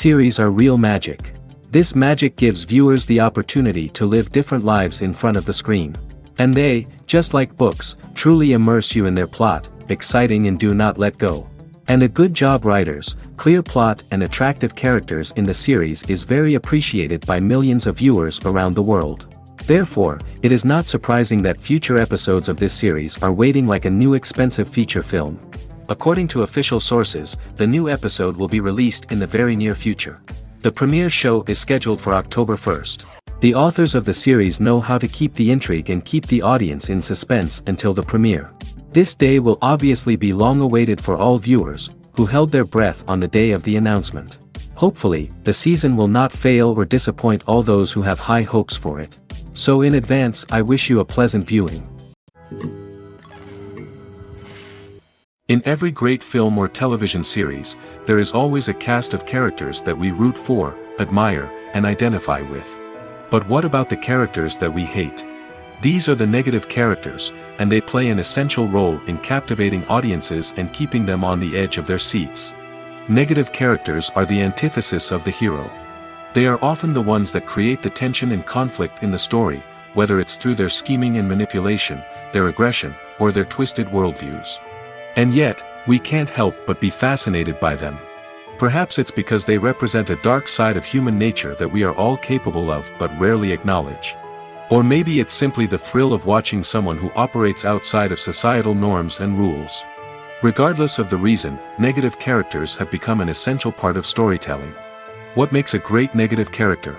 Series are real magic. This magic gives viewers the opportunity to live different lives in front of the screen. And they, just like books, truly immerse you in their plot, exciting and do not let go. And a good job writers, clear plot and attractive characters in the series is very appreciated by millions of viewers around the world. Therefore, it is not surprising that future episodes of this series are waiting like a new expensive feature film. According to official sources, the new episode will be released in the very near future. The premiere show is scheduled for October 1st. The authors of the series know how to keep the intrigue and keep the audience in suspense until the premiere. This day will obviously be long awaited for all viewers, who held their breath on the day of the announcement. Hopefully, the season will not fail or disappoint all those who have high hopes for it. So in advance, I wish you a pleasant viewing. In every great film or television series, there is always a cast of characters that we root for, admire, and identify with. But what about the characters that we hate? These are the negative characters, and they play an essential role in captivating audiences and keeping them on the edge of their seats. Negative characters are the antithesis of the hero. They are often the ones that create the tension and conflict in the story, whether it's through their scheming and manipulation, their aggression, or their twisted worldviews. And yet, we can't help but be fascinated by them. Perhaps it's because they represent a dark side of human nature that we are all capable of but rarely acknowledge. Or maybe it's simply the thrill of watching someone who operates outside of societal norms and rules. Regardless of the reason, negative characters have become an essential part of storytelling. What makes a great negative character?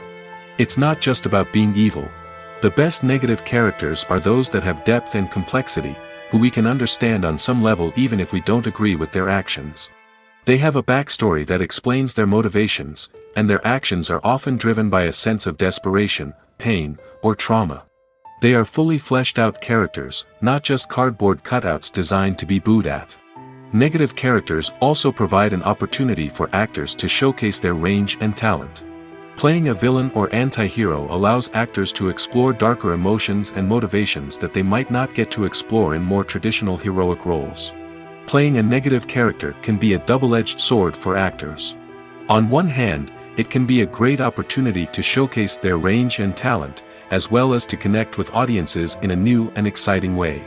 It's not just about being evil. The best negative characters are those that have depth and complexity, who we can understand on some level even if we don't agree with their actions. They have a backstory that explains their motivations, and their actions are often driven by a sense of desperation, pain, or trauma. They are fully fleshed out characters, not just cardboard cutouts designed to be booed at. Negative characters also provide an opportunity for actors to showcase their range and talent. Playing a villain or anti-hero allows actors to explore darker emotions and motivations that they might not get to explore in more traditional heroic roles. Playing a negative character can be a double-edged sword for actors. On one hand, it can be a great opportunity to showcase their range and talent, as well as to connect with audiences in a new and exciting way.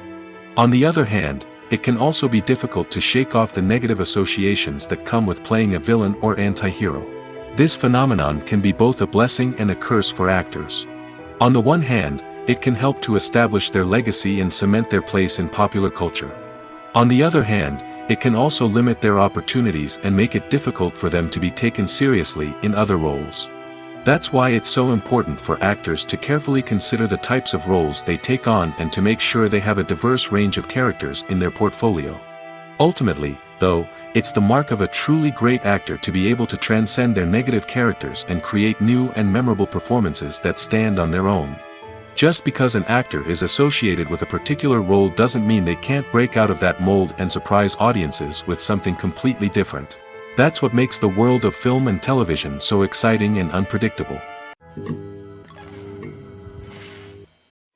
On the other hand, it can also be difficult to shake off the negative associations that come with playing a villain or anti-hero. This phenomenon can be both a blessing and a curse for actors. On the one hand, it can help to establish their legacy and cement their place in popular culture. On the other hand, it can also limit their opportunities and make it difficult for them to be taken seriously in other roles. That's why it's so important for actors to carefully consider the types of roles they take on and to make sure they have a diverse range of characters in their portfolio. Ultimately, though, it's the mark of a truly great actor to be able to transcend their negative characters and create new and memorable performances that stand on their own. Just because an actor is associated with a particular role doesn't mean they can't break out of that mold and surprise audiences with something completely different. That's what makes the world of film and television so exciting and unpredictable.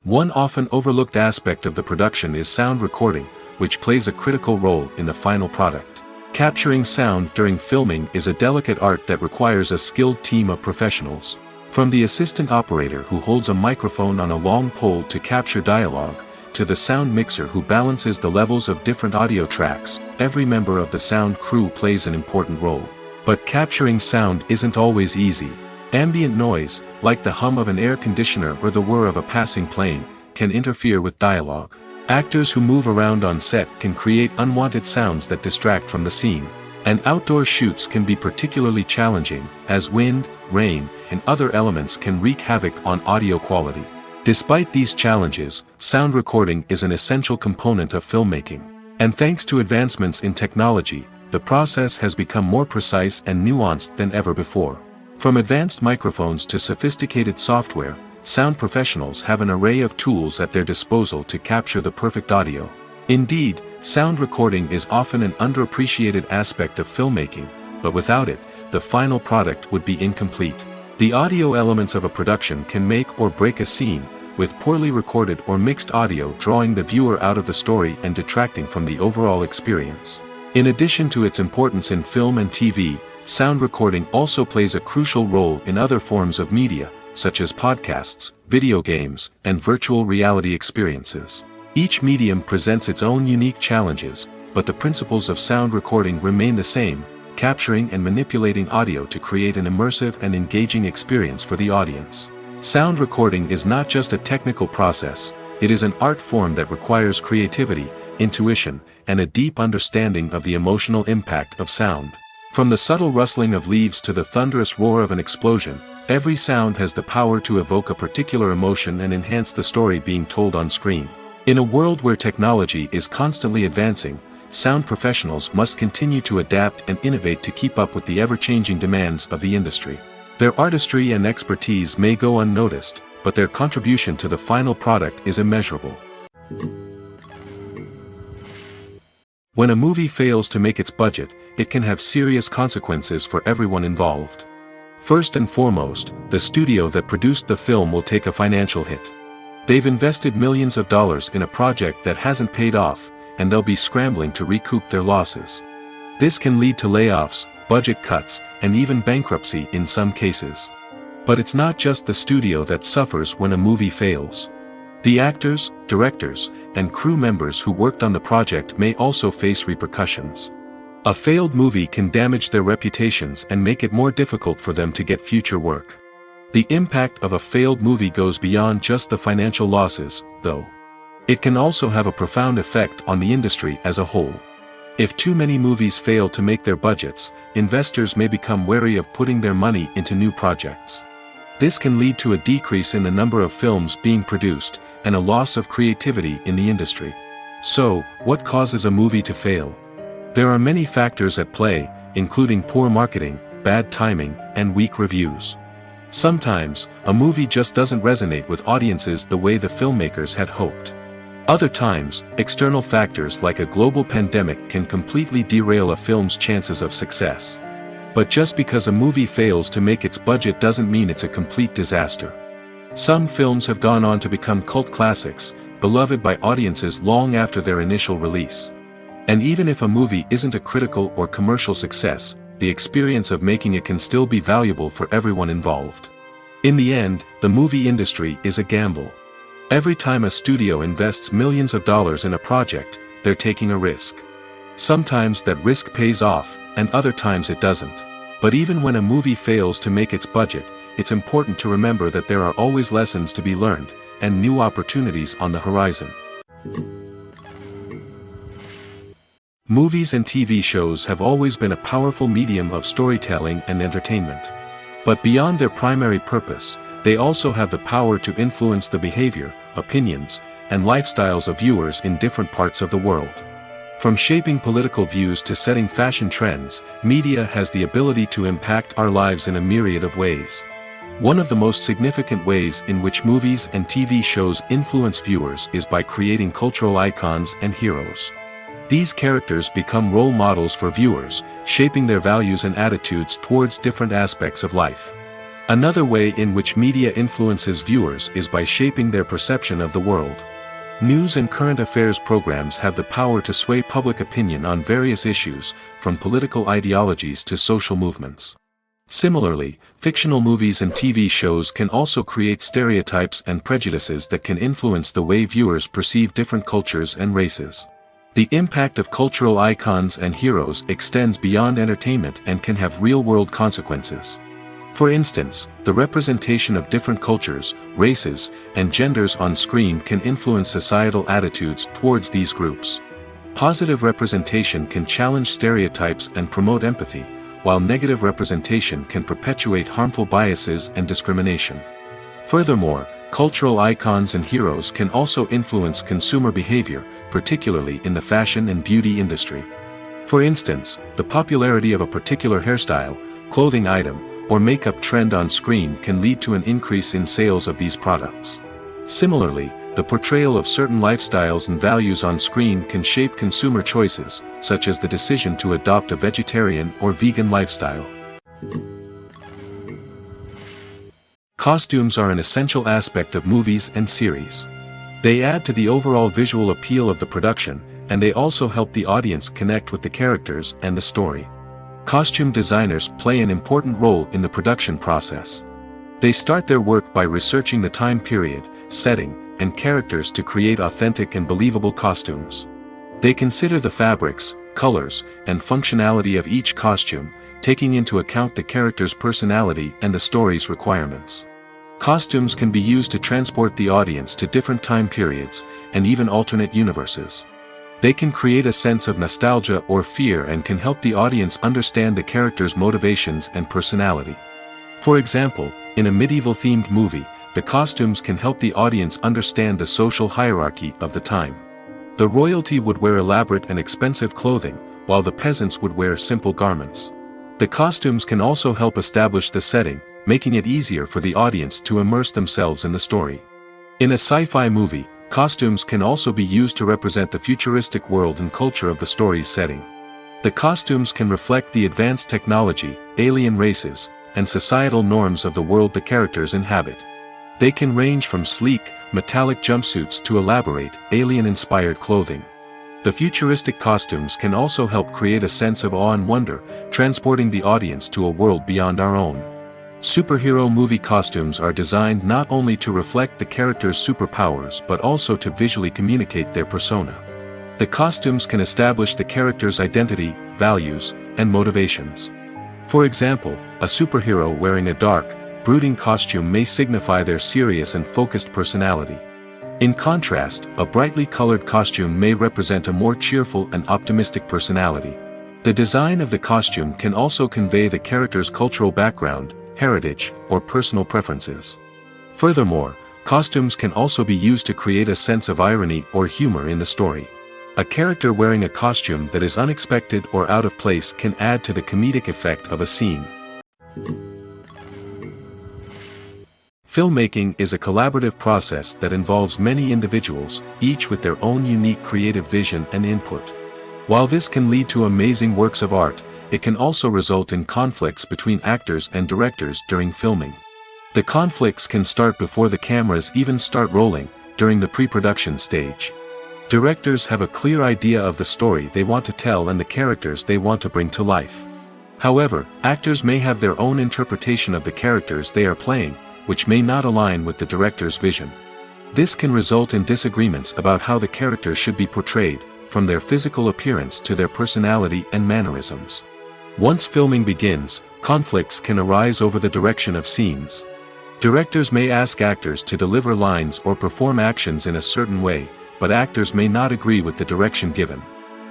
One often overlooked aspect of the production is sound recording, which plays a critical role in the final product. Capturing sound during filming is a delicate art that requires a skilled team of professionals. From the assistant operator who holds a microphone on a long pole to capture dialogue, to the sound mixer who balances the levels of different audio tracks, every member of the sound crew plays an important role. But capturing sound isn't always easy. Ambient noise, like the hum of an air conditioner or the whir of a passing plane, can interfere with dialogue. Actors who move around on set can create unwanted sounds that distract from the scene. And outdoor shoots can be particularly challenging, as wind, rain, and other elements can wreak havoc on audio quality. Despite these challenges, sound recording is an essential component of filmmaking. And thanks to advancements in technology, the process has become more precise and nuanced than ever before. From advanced microphones to sophisticated software, sound professionals have an array of tools at their disposal to capture the perfect audio. Indeed, sound recording is often an underappreciated aspect of filmmaking, but without it, the final product would be incomplete. The audio elements of a production can make or break a scene, with poorly recorded or mixed audio drawing the viewer out of the story and detracting from the overall experience. In addition to its importance in film and TV, sound recording also plays a crucial role in other forms of media, such as podcasts, video games, and virtual reality experiences. Each medium presents its own unique challenges, but the principles of sound recording remain the same, capturing and manipulating audio to create an immersive and engaging experience for the audience. Sound recording is not just a technical process, it is an art form that requires creativity, intuition, and a deep understanding of the emotional impact of sound. From the subtle rustling of leaves to the thunderous roar of an explosion, every sound has the power to evoke a particular emotion and enhance the story being told on screen. In a world where technology is constantly advancing, sound professionals must continue to adapt and innovate to keep up with the ever-changing demands of the industry. Their artistry and expertise may go unnoticed, but their contribution to the final product is immeasurable. When a movie fails to make its budget, it can have serious consequences for everyone involved. First and foremost, the studio that produced the film will take a financial hit. They've invested millions of dollars in a project that hasn't paid off, and they'll be scrambling to recoup their losses. This can lead to layoffs, budget cuts, and even bankruptcy in some cases. But it's not just the studio that suffers when a movie fails. The actors, directors, and crew members who worked on the project may also face repercussions. A failed movie can damage their reputations and make it more difficult for them to get future work. The impact of a failed movie goes beyond just the financial losses, though. It can also have a profound effect on the industry as a whole. If too many movies fail to make their budgets, investors may become wary of putting their money into new projects. This can lead to a decrease in the number of films being produced, and a loss of creativity in the industry. So, what causes a movie to fail? There are many factors at play, including poor marketing, bad timing, and weak reviews. Sometimes, a movie just doesn't resonate with audiences the way the filmmakers had hoped. Other times, external factors like a global pandemic can completely derail a film's chances of success. But just because a movie fails to make its budget doesn't mean it's a complete disaster. Some films have gone on to become cult classics, beloved by audiences long after their initial release. And even if a movie isn't a critical or commercial success, the experience of making it can still be valuable for everyone involved. In the end, the movie industry is a gamble. Every time a studio invests millions of dollars in a project, they're taking a risk. Sometimes that risk pays off, and other times it doesn't. But even when a movie fails to make its budget, it's important to remember that there are always lessons to be learned, and new opportunities on the horizon. Movies and TV shows have always been a powerful medium of storytelling and entertainment. But beyond their primary purpose, they also have the power to influence the behavior, opinions, and lifestyles of viewers in different parts of the world. From shaping political views to setting fashion trends, media has the ability to impact our lives in a myriad of ways. One of the most significant ways in which movies and TV shows influence viewers is by creating cultural icons and heroes. These characters become role models for viewers, shaping their values and attitudes towards different aspects of life. Another way in which media influences viewers is by shaping their perception of the world. News and current affairs programs have the power to sway public opinion on various issues, from political ideologies to social movements. Similarly, fictional movies and TV shows can also create stereotypes and prejudices that can influence the way viewers perceive different cultures and races. The impact of cultural icons and heroes extends beyond entertainment and can have real-world consequences. For instance, the representation of different cultures, races, and genders on screen can influence societal attitudes towards these groups. Positive representation can challenge stereotypes and promote empathy, while negative representation can perpetuate harmful biases and discrimination. Furthermore, cultural icons and heroes can also influence consumer behavior, particularly in the fashion and beauty industry. For instance, the popularity of a particular hairstyle, clothing item, or makeup trend on screen can lead to an increase in sales of these products. Similarly, the portrayal of certain lifestyles and values on screen can shape consumer choices, such as the decision to adopt a vegetarian or vegan lifestyle. Costumes are an essential aspect of movies and series. They add to the overall visual appeal of the production, and they also help the audience connect with the characters and the story. Costume designers play an important role in the production process. They start their work by researching the time period, setting, and characters to create authentic and believable costumes. They consider the fabrics, colors, and functionality of each costume, taking into account the character's personality and the story's requirements. Costumes can be used to transport the audience to different time periods, and even alternate universes. They can create a sense of nostalgia or fear and can help the audience understand the character's motivations and personality. For example, in a medieval-themed movie, the costumes can help the audience understand the social hierarchy of the time. The royalty would wear elaborate and expensive clothing, while the peasants would wear simple garments. The costumes can also help establish the setting, making it easier for the audience to immerse themselves in the story. In a sci-fi movie, costumes can also be used to represent the futuristic world and culture of the story's setting. The costumes can reflect the advanced technology, alien races, and societal norms of the world the characters inhabit. They can range from sleek, metallic jumpsuits to elaborate, alien-inspired clothing. The futuristic costumes can also help create a sense of awe and wonder, transporting the audience to a world beyond our own. Superhero movie costumes are designed not only to reflect the character's superpowers but also to visually communicate their persona. The costumes can establish the character's identity, values, and motivations. For example, a superhero wearing a dark, brooding costume may signify their serious and focused personality. In contrast, a brightly colored costume may represent a more cheerful and optimistic personality. The design of the costume can also convey the character's cultural background, heritage, or personal preferences. Furthermore, costumes can also be used to create a sense of irony or humor in the story. A character wearing a costume that is unexpected or out of place can add to the comedic effect of a scene. Filmmaking is a collaborative process that involves many individuals, each with their own unique creative vision and input. While this can lead to amazing works of art, it can also result in conflicts between actors and directors during filming. The conflicts can start before the cameras even start rolling, during the pre-production stage. Directors have a clear idea of the story they want to tell and the characters they want to bring to life. However, actors may have their own interpretation of the characters they are playing, which may not align with the director's vision. This can result in disagreements about how the characters should be portrayed, from their physical appearance to their personality and mannerisms. Once filming begins, conflicts can arise over the direction of scenes. Directors may ask actors to deliver lines or perform actions in a certain way, but actors may not agree with the direction given.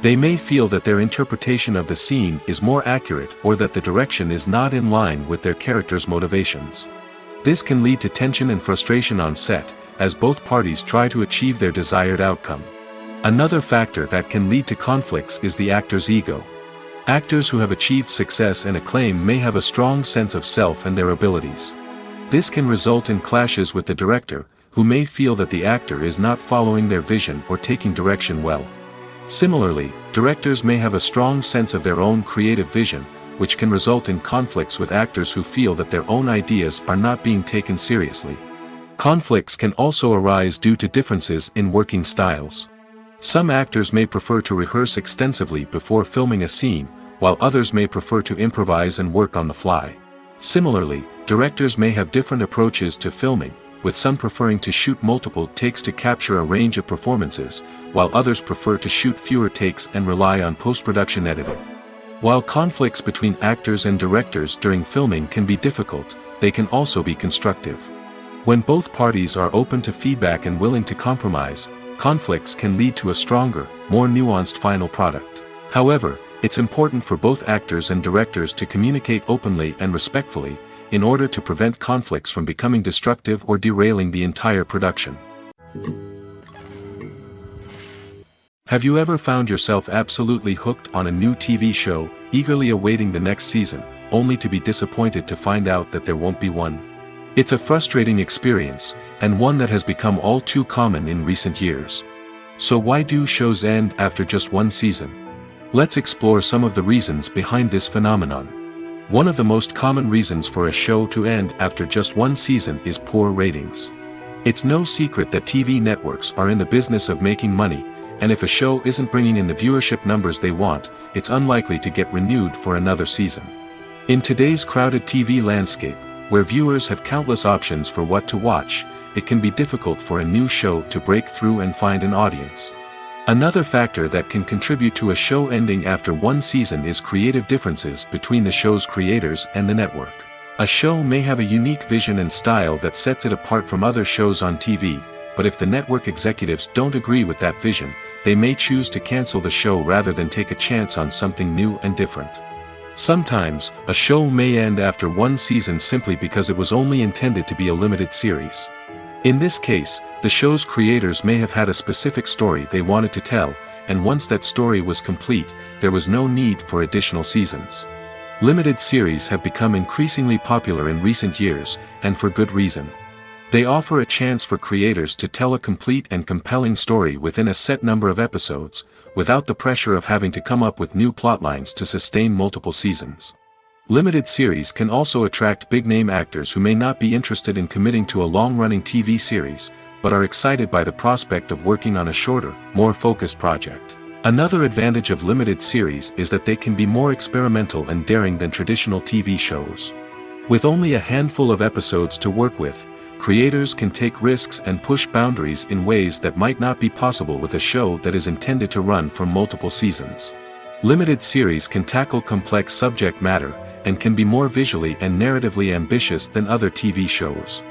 They may feel that their interpretation of the scene is more accurate or that the direction is not in line with their character's motivations. This can lead to tension and frustration on set, as both parties try to achieve their desired outcome. Another factor that can lead to conflicts is the actor's ego. Actors who have achieved success and acclaim may have a strong sense of self and their abilities. This can result in clashes with the director, who may feel that the actor is not following their vision or taking direction well. Similarly, directors may have a strong sense of their own creative vision, which can result in conflicts with actors who feel that their own ideas are not being taken seriously. Conflicts can also arise due to differences in working styles. Some actors may prefer to rehearse extensively before filming a scene, while others may prefer to improvise and work on the fly. Similarly, directors may have different approaches to filming, with some preferring to shoot multiple takes to capture a range of performances, while others prefer to shoot fewer takes and rely on post-production editing. While conflicts between actors and directors during filming can be difficult, they can also be constructive. When both parties are open to feedback and willing to compromise, conflicts can lead to a stronger, more nuanced final product. However, it's important for both actors and directors to communicate openly and respectfully, in order to prevent conflicts from becoming destructive or derailing the entire production. Have you ever found yourself absolutely hooked on a new TV show, eagerly awaiting the next season, only to be disappointed to find out that there won't be one? It's a frustrating experience, and one that has become all too common in recent years. So why do shows end after just one season? Let's explore some of the reasons behind this phenomenon. One of the most common reasons for a show to end after just one season is poor ratings. It's no secret that TV networks are in the business of making money, and if a show isn't bringing in the viewership numbers they want, it's unlikely to get renewed for another season. In today's crowded TV landscape, where viewers have countless options for what to watch, it can be difficult for a new show to break through and find an audience. Another factor that can contribute to a show ending after one season is creative differences between the show's creators and the network. A show may have a unique vision and style that sets it apart from other shows on TV, but if the network executives don't agree with that vision, they may choose to cancel the show rather than take a chance on something new and different. Sometimes, a show may end after one season simply because it was only intended to be a limited series. In this case, the show's creators may have had a specific story they wanted to tell, and once that story was complete, there was no need for additional seasons. Limited series have become increasingly popular in recent years, and for good reason. They offer a chance for creators to tell a complete and compelling story within a set number of episodes, without the pressure of having to come up with new plotlines to sustain multiple seasons. Limited series can also attract big-name actors who may not be interested in committing to a long-running TV series, but are excited by the prospect of working on a shorter, more focused project. Another advantage of limited series is that they can be more experimental and daring than traditional TV shows. With only a handful of episodes to work with, creators can take risks and push boundaries in ways that might not be possible with a show that is intended to run for multiple seasons. Limited series can tackle complex subject matter, and can be more visually and narratively ambitious than other TV shows.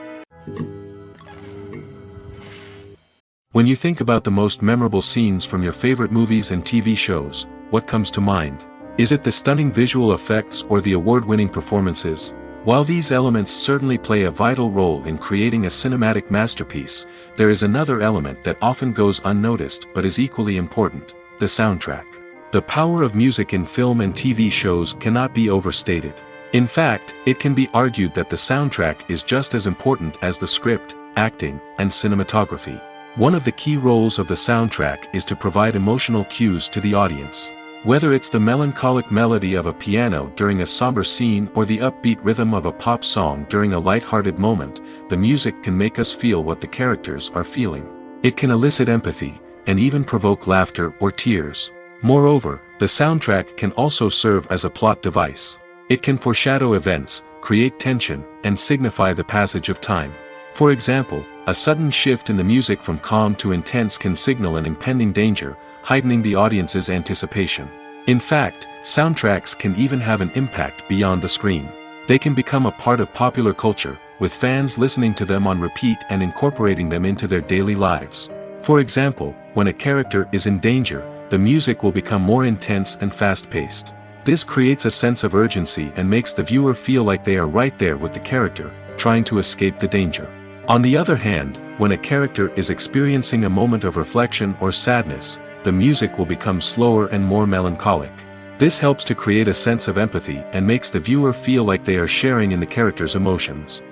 When you think about the most memorable scenes from your favorite movies and TV shows, what comes to mind? Is it the stunning visual effects or the award-winning performances? While these elements certainly play a vital role in creating a cinematic masterpiece, there is another element that often goes unnoticed but is equally important: the soundtrack. The power of music in film and TV shows cannot be overstated. In fact, it can be argued that the soundtrack is just as important as the script, acting, and cinematography. One of the key roles of the soundtrack is to provide emotional cues to the audience. Whether it's the melancholic melody of a piano during a somber scene or the upbeat rhythm of a pop song during a light-hearted moment, the music can make us feel what the characters are feeling. It can elicit empathy, and even provoke laughter or tears. Moreover, the soundtrack can also serve as a plot device. It can foreshadow events, create tension, and signify the passage of time. For example, a sudden shift in the music from calm to intense can signal an impending danger, heightening the audience's anticipation. In fact, soundtracks can even have an impact beyond the screen. They can become a part of popular culture, with fans listening to them on repeat and incorporating them into their daily lives. For example, when a character is in danger, the music will become more intense and fast-paced. This creates a sense of urgency and makes the viewer feel like they are right there with the character, trying to escape the danger. On the other hand, when a character is experiencing a moment of reflection or sadness, the music will become slower and more melancholic. This helps to create a sense of empathy and makes the viewer feel like they are sharing in the character's emotions.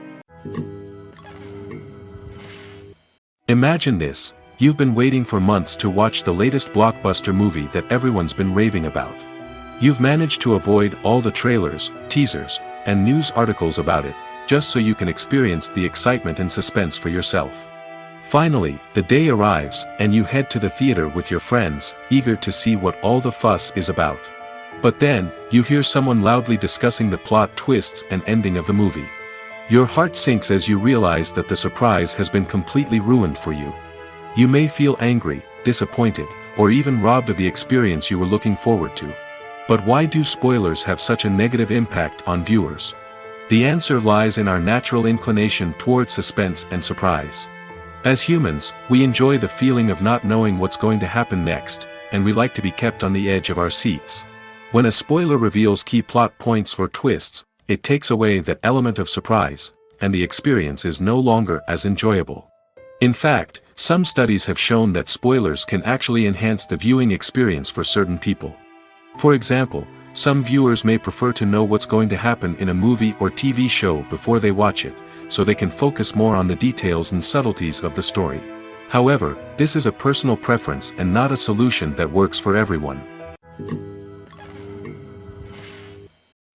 Imagine this: you've been waiting for months to watch the latest blockbuster movie that everyone's been raving about. You've managed to avoid all the trailers, teasers, and news articles about it, just so you can experience the excitement and suspense for yourself. Finally, the day arrives, and you head to the theater with your friends, eager to see what all the fuss is about. But then, you hear someone loudly discussing the plot twists and ending of the movie. Your heart sinks as you realize that the surprise has been completely ruined for you. You may feel angry, disappointed, or even robbed of the experience you were looking forward to. But why do spoilers have such a negative impact on viewers? The answer lies in our natural inclination toward suspense and surprise. As humans, we enjoy the feeling of not knowing what's going to happen next, and we like to be kept on the edge of our seats. When a spoiler reveals key plot points or twists, it takes away that element of surprise, and the experience is no longer as enjoyable. In fact, some studies have shown that spoilers can actually enhance the viewing experience for certain people. For example, some viewers may prefer to know what's going to happen in a movie or TV show before they watch it, so they can focus more on the details and subtleties of the story. However, this is a personal preference and not a solution that works for everyone.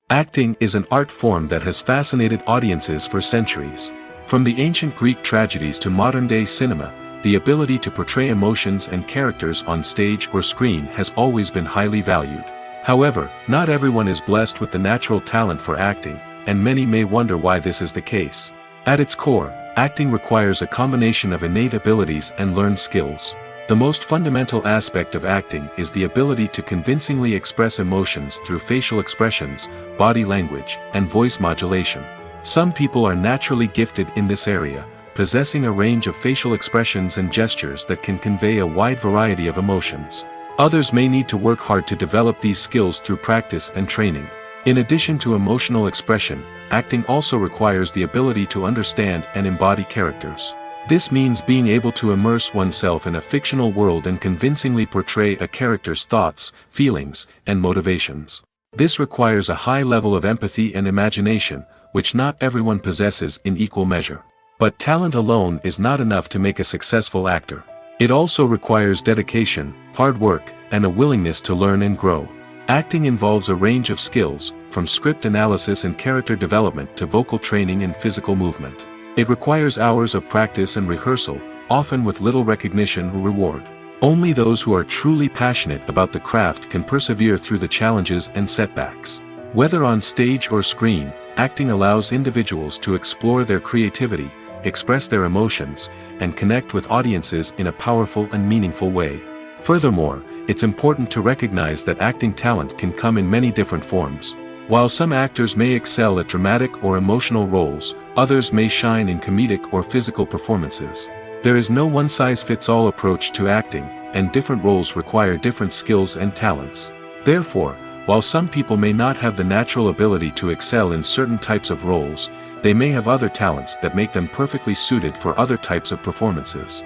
Acting is an art form that has fascinated audiences for centuries. From the ancient Greek tragedies to modern-day cinema, the ability to portray emotions and characters on stage or screen has always been highly valued. However, not everyone is blessed with the natural talent for acting, and many may wonder why this is the case. At its core, acting requires a combination of innate abilities and learned skills. The most fundamental aspect of acting is the ability to convincingly express emotions through facial expressions, body language, and voice modulation. Some people are naturally gifted in this area, possessing a range of facial expressions and gestures that can convey a wide variety of emotions. Others may need to work hard to develop these skills through practice and training. In addition to emotional expression, acting also requires the ability to understand and embody characters. This means being able to immerse oneself in a fictional world and convincingly portray a character's thoughts, feelings, and motivations. This requires a high level of empathy and imagination, which not everyone possesses in equal measure. But talent alone is not enough to make a successful actor. It also requires dedication, hard work, and a willingness to learn and grow. Acting involves a range of skills, from script analysis and character development to vocal training and physical movement. It requires hours of practice and rehearsal, often with little recognition or reward. Only those who are truly passionate about the craft can persevere through the challenges and setbacks. Whether on stage or screen, acting allows individuals to explore their creativity, express their emotions, and connect with audiences in a powerful and meaningful way. Furthermore, it's important to recognize that acting talent can come in many different forms. While some actors may excel at dramatic or emotional roles, others may shine in comedic or physical performances. There is no one-size-fits-all approach to acting, and different roles require different skills and talents. Therefore, while some people may not have the natural ability to excel in certain types of roles, they may have other talents that make them perfectly suited for other types of performances.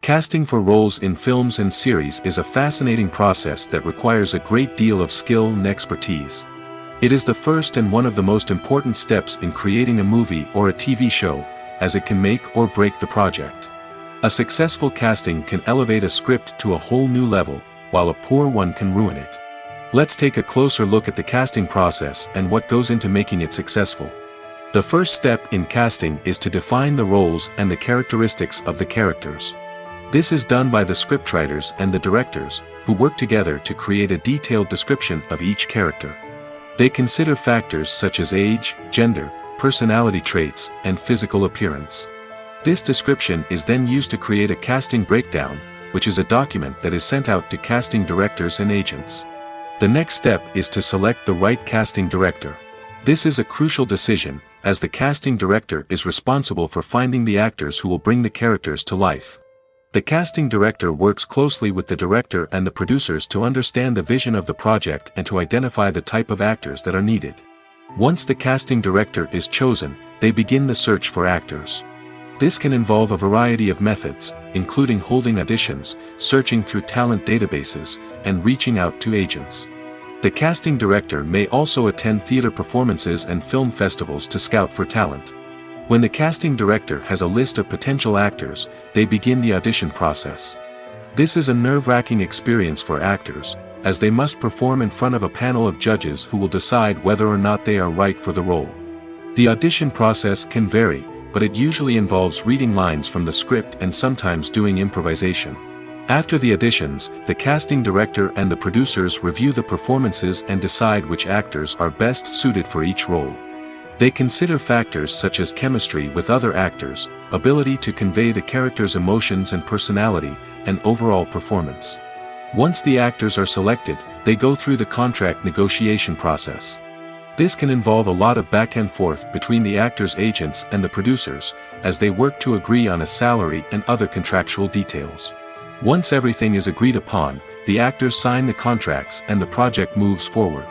Casting for roles in films and series is a fascinating process that requires a great deal of skill and expertise. It is the first and one of the most important steps in creating a movie or a TV show, as it can make or break the project. A successful casting can elevate a script to a whole new level, while a poor one can ruin it. Let's take a closer look at the casting process and what goes into making it successful. The first step in casting is to define the roles and the characteristics of the characters. This is done by the scriptwriters and the directors, who work together to create a detailed description of each character. They consider factors such as age, gender, personality traits, and physical appearance. This description is then used to create a casting breakdown, which is a document that is sent out to casting directors and agents. The next step is to select the right casting director. This is a crucial decision, as the casting director is responsible for finding the actors who will bring the characters to life. The casting director works closely with the director and the producers to understand the vision of the project and to identify the type of actors that are needed. Once the casting director is chosen, they begin the search for actors. This can involve a variety of methods, including holding auditions, searching through talent databases, and reaching out to agents. The casting director may also attend theater performances and film festivals to scout for talent. When the casting director has a list of potential actors, they begin the audition process. This is a nerve-wracking experience for actors, as they must perform in front of a panel of judges who will decide whether or not they are right for the role. The audition process can vary, but it usually involves reading lines from the script and sometimes doing improvisation. After the auditions, the casting director and the producers review the performances and decide which actors are best suited for each role. They consider factors such as chemistry with other actors, ability to convey the character's emotions and personality, and overall performance. Once the actors are selected, they go through the contract negotiation process. This can involve a lot of back and forth between the actors' agents and the producers, as they work to agree on a salary and other contractual details. Once everything is agreed upon, the actors sign the contracts and the project moves forward.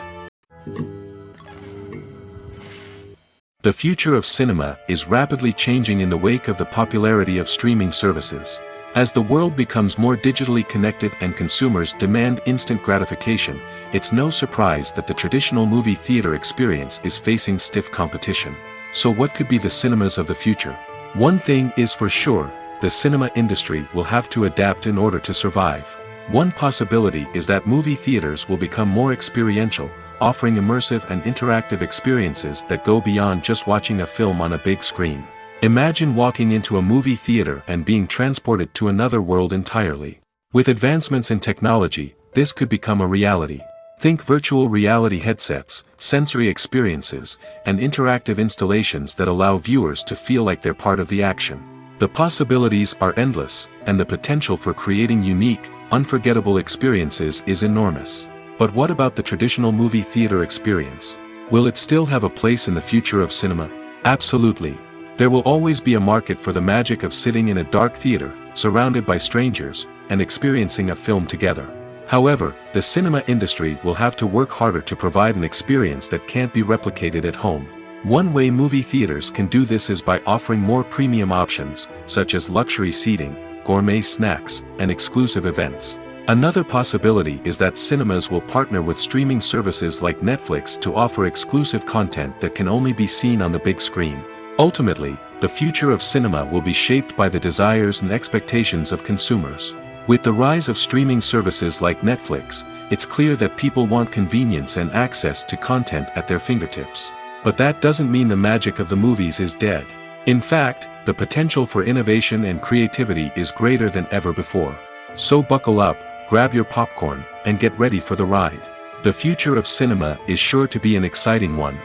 The future of cinema is rapidly changing in the wake of the popularity of streaming services. As the world becomes more digitally connected and consumers demand instant gratification, it's no surprise that the traditional movie theater experience is facing stiff competition. So what could be the cinemas of the future? One thing is for sure, the cinema industry will have to adapt in order to survive. One possibility is that movie theaters will become more experiential, offering immersive and interactive experiences that go beyond just watching a film on a big screen. Imagine walking into a movie theater and being transported to another world entirely. With advancements in technology, this could become a reality. Think virtual reality headsets, sensory experiences, and interactive installations that allow viewers to feel like they're part of the action. The possibilities are endless, and the potential for creating unique, unforgettable experiences is enormous. But what about the traditional movie theater experience? Will it still have a place in the future of cinema? Absolutely. There will always be a market for the magic of sitting in a dark theater, surrounded by strangers, and experiencing a film together. However, the cinema industry will have to work harder to provide an experience that can't be replicated at home. One way movie theaters can do this is by offering more premium options, such as luxury seating, gourmet snacks, and exclusive events. Another possibility is that cinemas will partner with streaming services like Netflix to offer exclusive content that can only be seen on the big screen. Ultimately, the future of cinema will be shaped by the desires and expectations of consumers. With the rise of streaming services like Netflix, it's clear that people want convenience and access to content at their fingertips. But that doesn't mean the magic of the movies is dead. In fact, the potential for innovation and creativity is greater than ever before. So buckle up, grab your popcorn, and get ready for the ride. The future of cinema is sure to be an exciting one.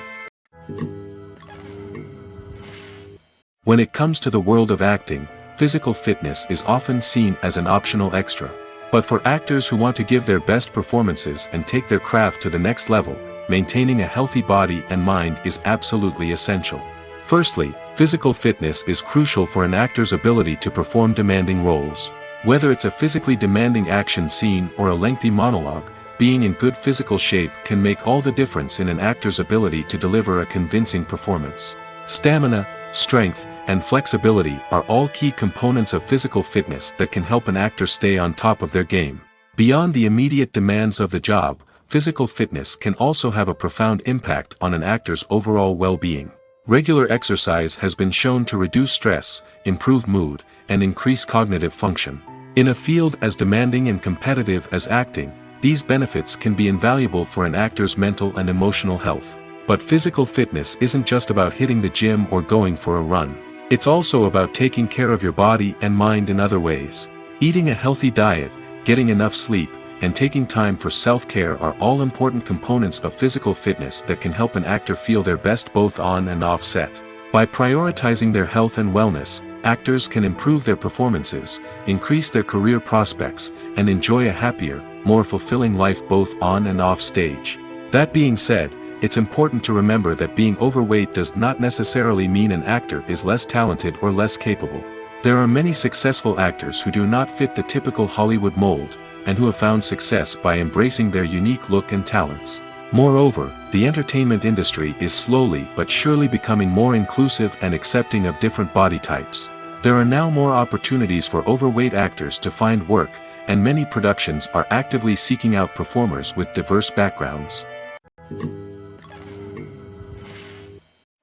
When it comes to the world of acting, physical fitness is often seen as an optional extra. But for actors who want to give their best performances and take their craft to the next level, maintaining a healthy body and mind is absolutely essential. Firstly, physical fitness is crucial for an actor's ability to perform demanding roles. Whether it's a physically demanding action scene or a lengthy monologue, being in good physical shape can make all the difference in an actor's ability to deliver a convincing performance. Stamina, strength, and flexibility are all key components of physical fitness that can help an actor stay on top of their game. Beyond the immediate demands of the job, physical fitness can also have a profound impact on an actor's overall well-being. Regular exercise has been shown to reduce stress, improve mood, and increase cognitive function. In a field as demanding and competitive as acting, these benefits can be invaluable for an actor's mental and emotional health. But physical fitness isn't just about hitting the gym or going for a run. It's also about taking care of your body and mind in other ways. Eating a healthy diet, getting enough sleep, and taking time for self-care are all important components of physical fitness that can help an actor feel their best both on and off set. By prioritizing their health and wellness, actors can improve their performances, increase their career prospects, and enjoy a happier, more fulfilling life both on and off stage. That being said, it's important to remember that being overweight does not necessarily mean an actor is less talented or less capable. There are many successful actors who do not fit the typical Hollywood mold, and who have found success by embracing their unique look and talents. Moreover, the entertainment industry is slowly but surely becoming more inclusive and accepting of different body types. There are now more opportunities for overweight actors to find work, and many productions are actively seeking out performers with diverse backgrounds.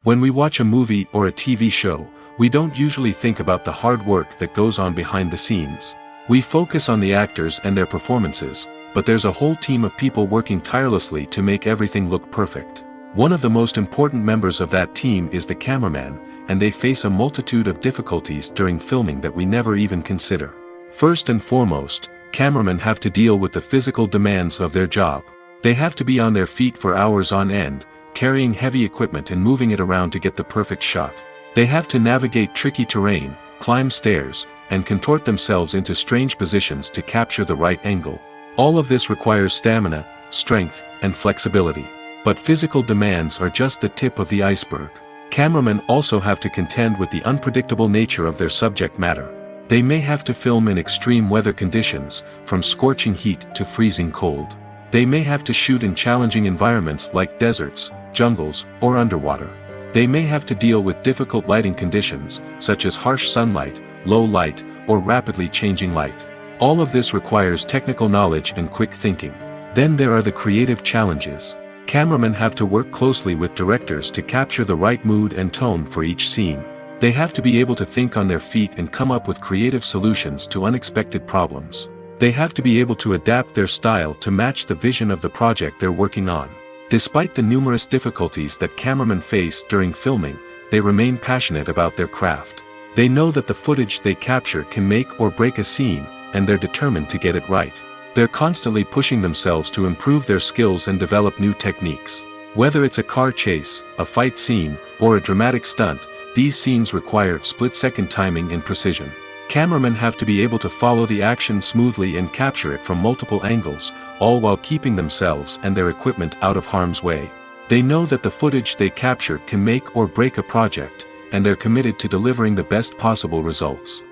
When we watch a movie or a TV show, we don't usually think about the hard work that goes on behind the scenes. We focus on the actors and their performances, but there's a whole team of people working tirelessly to make everything look perfect. One of the most important members of that team is the cameraman, and they face a multitude of difficulties during filming that we never even consider. First and foremost, cameramen have to deal with the physical demands of their job. They have to be on their feet for hours on end, carrying heavy equipment and moving it around to get the perfect shot. They have to navigate tricky terrain, climb stairs, and contort themselves into strange positions to capture the right angle. All of this requires stamina, strength, and flexibility. But physical demands are just the tip of the iceberg. Cameramen also have to contend with the unpredictable nature of their subject matter. They may have to film in extreme weather conditions, from scorching heat to freezing cold. They may have to shoot in challenging environments like deserts, jungles, or underwater. They may have to deal with difficult lighting conditions, such as harsh sunlight, low light, or rapidly changing light. All of this requires technical knowledge and quick thinking. Then there are the creative challenges. Cameramen have to work closely with directors to capture the right mood and tone for each scene. They have to be able to think on their feet and come up with creative solutions to unexpected problems. They have to be able to adapt their style to match the vision of the project they're working on. Despite the numerous difficulties that cameramen face during filming, they remain passionate about their craft. They know that the footage they capture can make or break a scene, and they're determined to get it right. They're constantly pushing themselves to improve their skills and develop new techniques. Whether it's a car chase, a fight scene, or a dramatic stunt, these scenes require split-second timing and precision. Cameramen have to be able to follow the action smoothly and capture it from multiple angles, all while keeping themselves and their equipment out of harm's way. They know that the footage they capture can make or break a project, and they're committed to delivering the best possible results.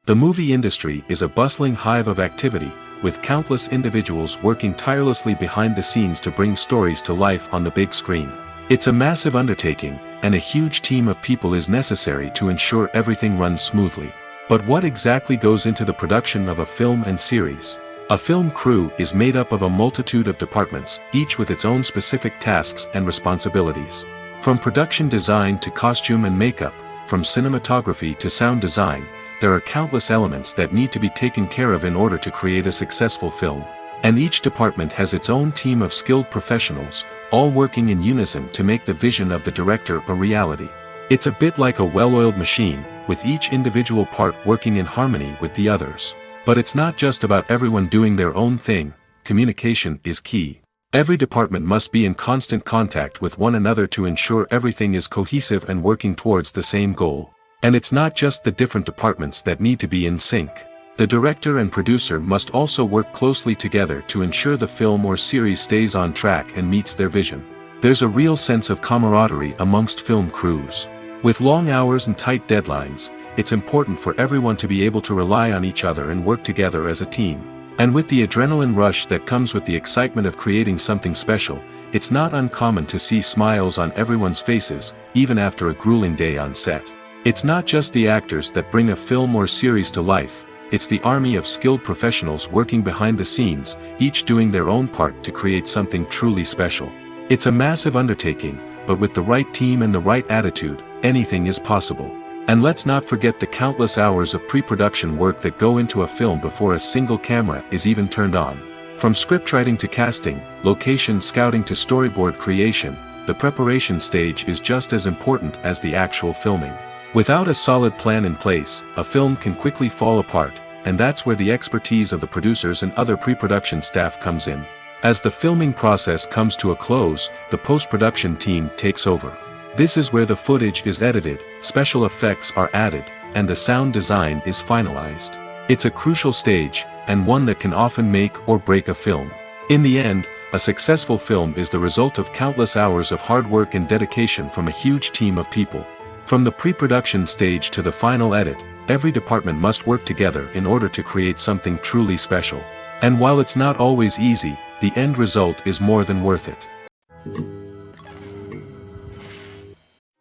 The movie industry is a bustling hive of activity, with countless individuals working tirelessly behind the scenes to bring stories to life on the big screen. It's a massive undertaking, and a huge team of people is necessary to ensure everything runs smoothly. But what exactly goes into the production of a film and series? A film crew is made up of a multitude of departments, each with its own specific tasks and responsibilities. From production design to costume and makeup, from cinematography to sound design, there are countless elements that need to be taken care of in order to create a successful film. And each department has its own team of skilled professionals, all working in unison to make the vision of the director a reality. It's a bit like a well-oiled machine, with each individual part working in harmony with the others. But it's not just about everyone doing their own thing. Communication is key. Every department must be in constant contact with one another to ensure everything is cohesive and working towards the same goal. And it's not just the different departments that need to be in sync. The director and producer must also work closely together to ensure the film or series stays on track and meets their vision. There's a real sense of camaraderie amongst film crews. With long hours and tight deadlines, it's important for everyone to be able to rely on each other and work together as a team. And with the adrenaline rush that comes with the excitement of creating something special, it's not uncommon to see smiles on everyone's faces, even after a grueling day on set. It's not just the actors that bring a film or series to life, it's the army of skilled professionals working behind the scenes, each doing their own part to create something truly special. It's a massive undertaking, but with the right team and the right attitude, anything is possible. And let's not forget the countless hours of pre-production work that go into a film before a single camera is even turned on. From scriptwriting to casting, location scouting to storyboard creation, the preparation stage is just as important as the actual filming. Without a solid plan in place, a film can quickly fall apart, and that's where the expertise of the producers and other pre-production staff comes in. As the filming process comes to a close, the post-production team takes over. This is where the footage is edited, special effects are added, and the sound design is finalized. It's a crucial stage, and one that can often make or break a film. In the end, a successful film is the result of countless hours of hard work and dedication from a huge team of people. From the pre-production stage to the final edit, every department must work together in order to create something truly special. And while it's not always easy, the end result is more than worth it.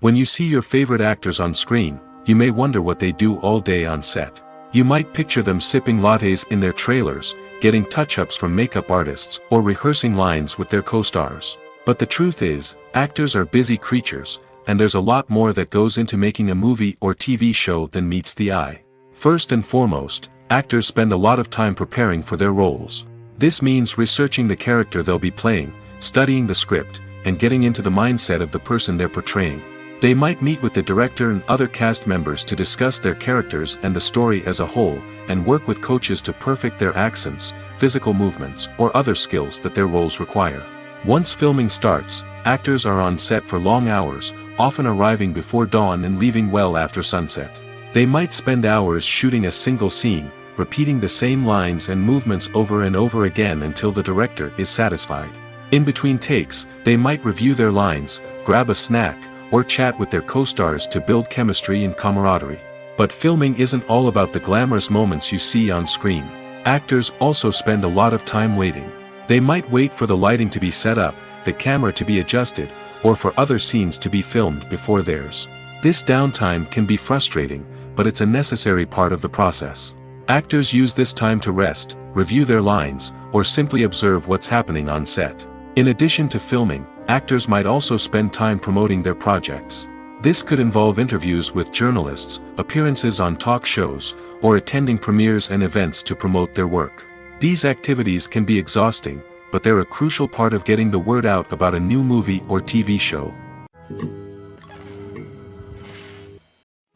When you see your favorite actors on screen, you may wonder what they do all day on set. You might picture them sipping lattes in their trailers, getting touch-ups from makeup artists, or rehearsing lines with their co-stars. But the truth is, actors are busy creatures, and there's a lot more that goes into making a movie or TV show than meets the eye. First and foremost, actors spend a lot of time preparing for their roles. This means researching the character they'll be playing, studying the script, and getting into the mindset of the person they're portraying. They might meet with the director and other cast members to discuss their characters and the story as a whole, and work with coaches to perfect their accents, physical movements, or other skills that their roles require. Once filming starts, actors are on set for long hours, often arriving before dawn and leaving well after sunset. They might spend hours shooting a single scene, repeating the same lines and movements over and over again until the director is satisfied. In between takes, they might review their lines, grab a snack, or chat with their co-stars to build chemistry and camaraderie. But filming isn't all about the glamorous moments you see on screen. Actors also spend a lot of time waiting. They might wait for the lighting to be set up, the camera to be adjusted, or for other scenes to be filmed before theirs. This downtime can be frustrating, but it's a necessary part of the process. Actors use this time to rest, review their lines, or simply observe what's happening on set. In addition to filming, actors might also spend time promoting their projects. This could involve interviews with journalists, appearances on talk shows, or attending premieres and events to promote their work. These activities can be exhausting, but they're a crucial part of getting the word out about a new movie or TV show.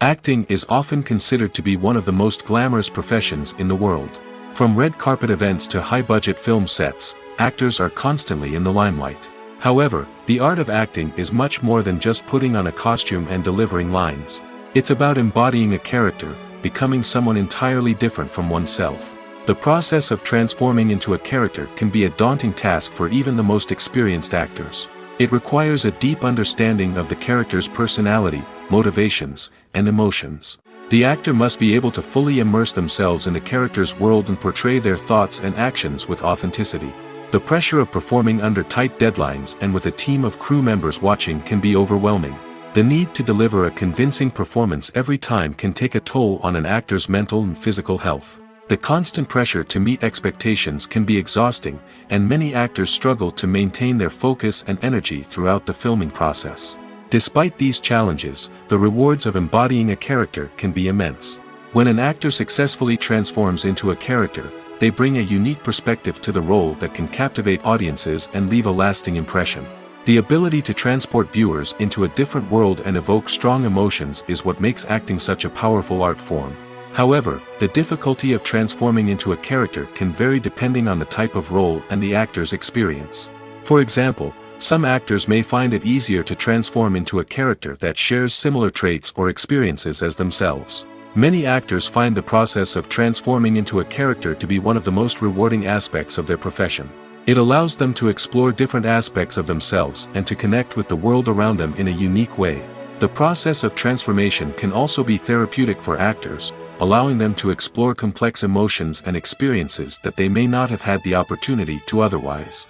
Acting is often considered to be one of the most glamorous professions in the world. From red carpet events to high-budget film sets, actors are constantly in the limelight. However, the art of acting is much more than just putting on a costume and delivering lines. It's about embodying a character, becoming someone entirely different from oneself. The process of transforming into a character can be a daunting task for even the most experienced actors. It requires a deep understanding of the character's personality, motivations, and emotions. The actor must be able to fully immerse themselves in the character's world and portray their thoughts and actions with authenticity. The pressure of performing under tight deadlines and with a team of crew members watching can be overwhelming. The need to deliver a convincing performance every time can take a toll on an actor's mental and physical health. The constant pressure to meet expectations can be exhausting, and many actors struggle to maintain their focus and energy throughout the filming process. Despite these challenges, the rewards of embodying a character can be immense. When an actor successfully transforms into a character, they bring a unique perspective to the role that can captivate audiences and leave a lasting impression. The ability to transport viewers into a different world and evoke strong emotions is what makes acting such a powerful art form. However, the difficulty of transforming into a character can vary depending on the type of role and the actor's experience. For example, some actors may find it easier to transform into a character that shares similar traits or experiences as themselves. Many actors find the process of transforming into a character to be one of the most rewarding aspects of their profession. It allows them to explore different aspects of themselves and to connect with the world around them in a unique way. The process of transformation can also be therapeutic for actors, allowing them to explore complex emotions and experiences that they may not have had the opportunity to otherwise.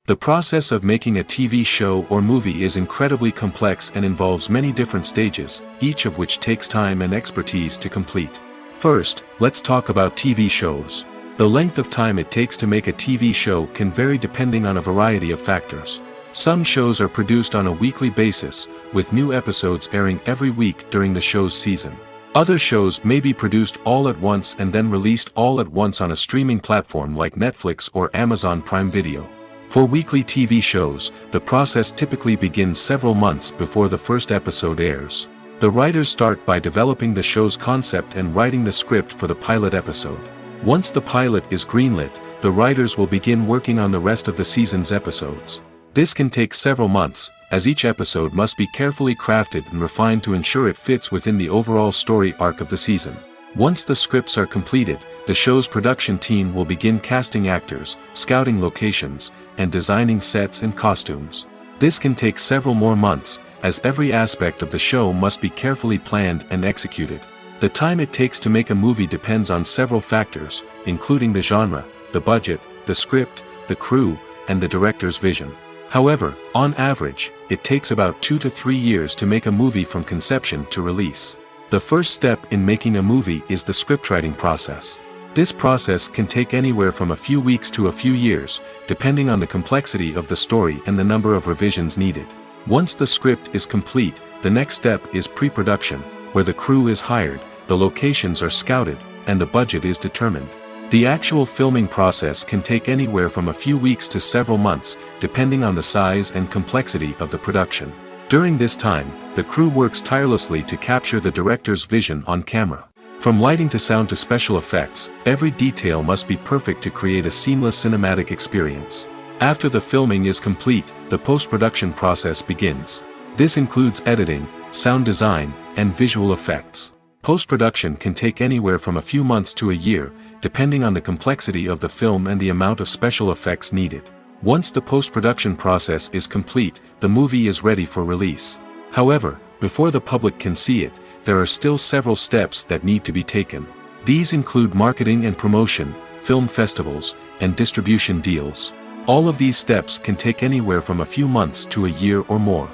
The process of making a TV show or movie is incredibly complex and involves many different stages, each of which takes time and expertise to complete. First, let's talk about TV shows. The length of time it takes to make a TV show can vary depending on a variety of factors. Some shows are produced on a weekly basis, with new episodes airing every week during the show's season. Other shows may be produced all at once and then released all at once on a streaming platform like Netflix or Amazon Prime Video. For weekly TV shows, the process typically begins several months before the first episode airs. The writers start by developing the show's concept and writing the script for the pilot episode. Once the pilot is greenlit, the writers will begin working on the rest of the season's episodes. This can take several months, as each episode must be carefully crafted and refined to ensure it fits within the overall story arc of the season. Once the scripts are completed, the show's production team will begin casting actors, scouting locations, and designing sets and costumes. This can take several more months, as every aspect of the show must be carefully planned and executed. The time it takes to make a movie depends on several factors, including the genre, the budget, the script, the crew, and the director's vision. However, on average, it takes about 2 to 3 years to make a movie from conception to release. The first step in making a movie is the scriptwriting process. This process can take anywhere from a few weeks to a few years, depending on the complexity of the story and the number of revisions needed. Once the script is complete, the next step is pre-production, where the crew is hired, the locations are scouted, and the budget is determined. The actual filming process can take anywhere from a few weeks to several months, depending on the size and complexity of the production. During this time, the crew works tirelessly to capture the director's vision on camera. From lighting to sound to special effects, every detail must be perfect to create a seamless cinematic experience. After the filming is complete, the post-production process begins. This includes editing, sound design, and visual effects. Post-production can take anywhere from a few months to a year, depending on the complexity of the film and the amount of special effects needed. Once the post-production process is complete, the movie is ready for release. However, before the public can see it, there are still several steps that need to be taken. These include marketing and promotion, film festivals, and distribution deals. All of these steps can take anywhere from a few months to a year or more.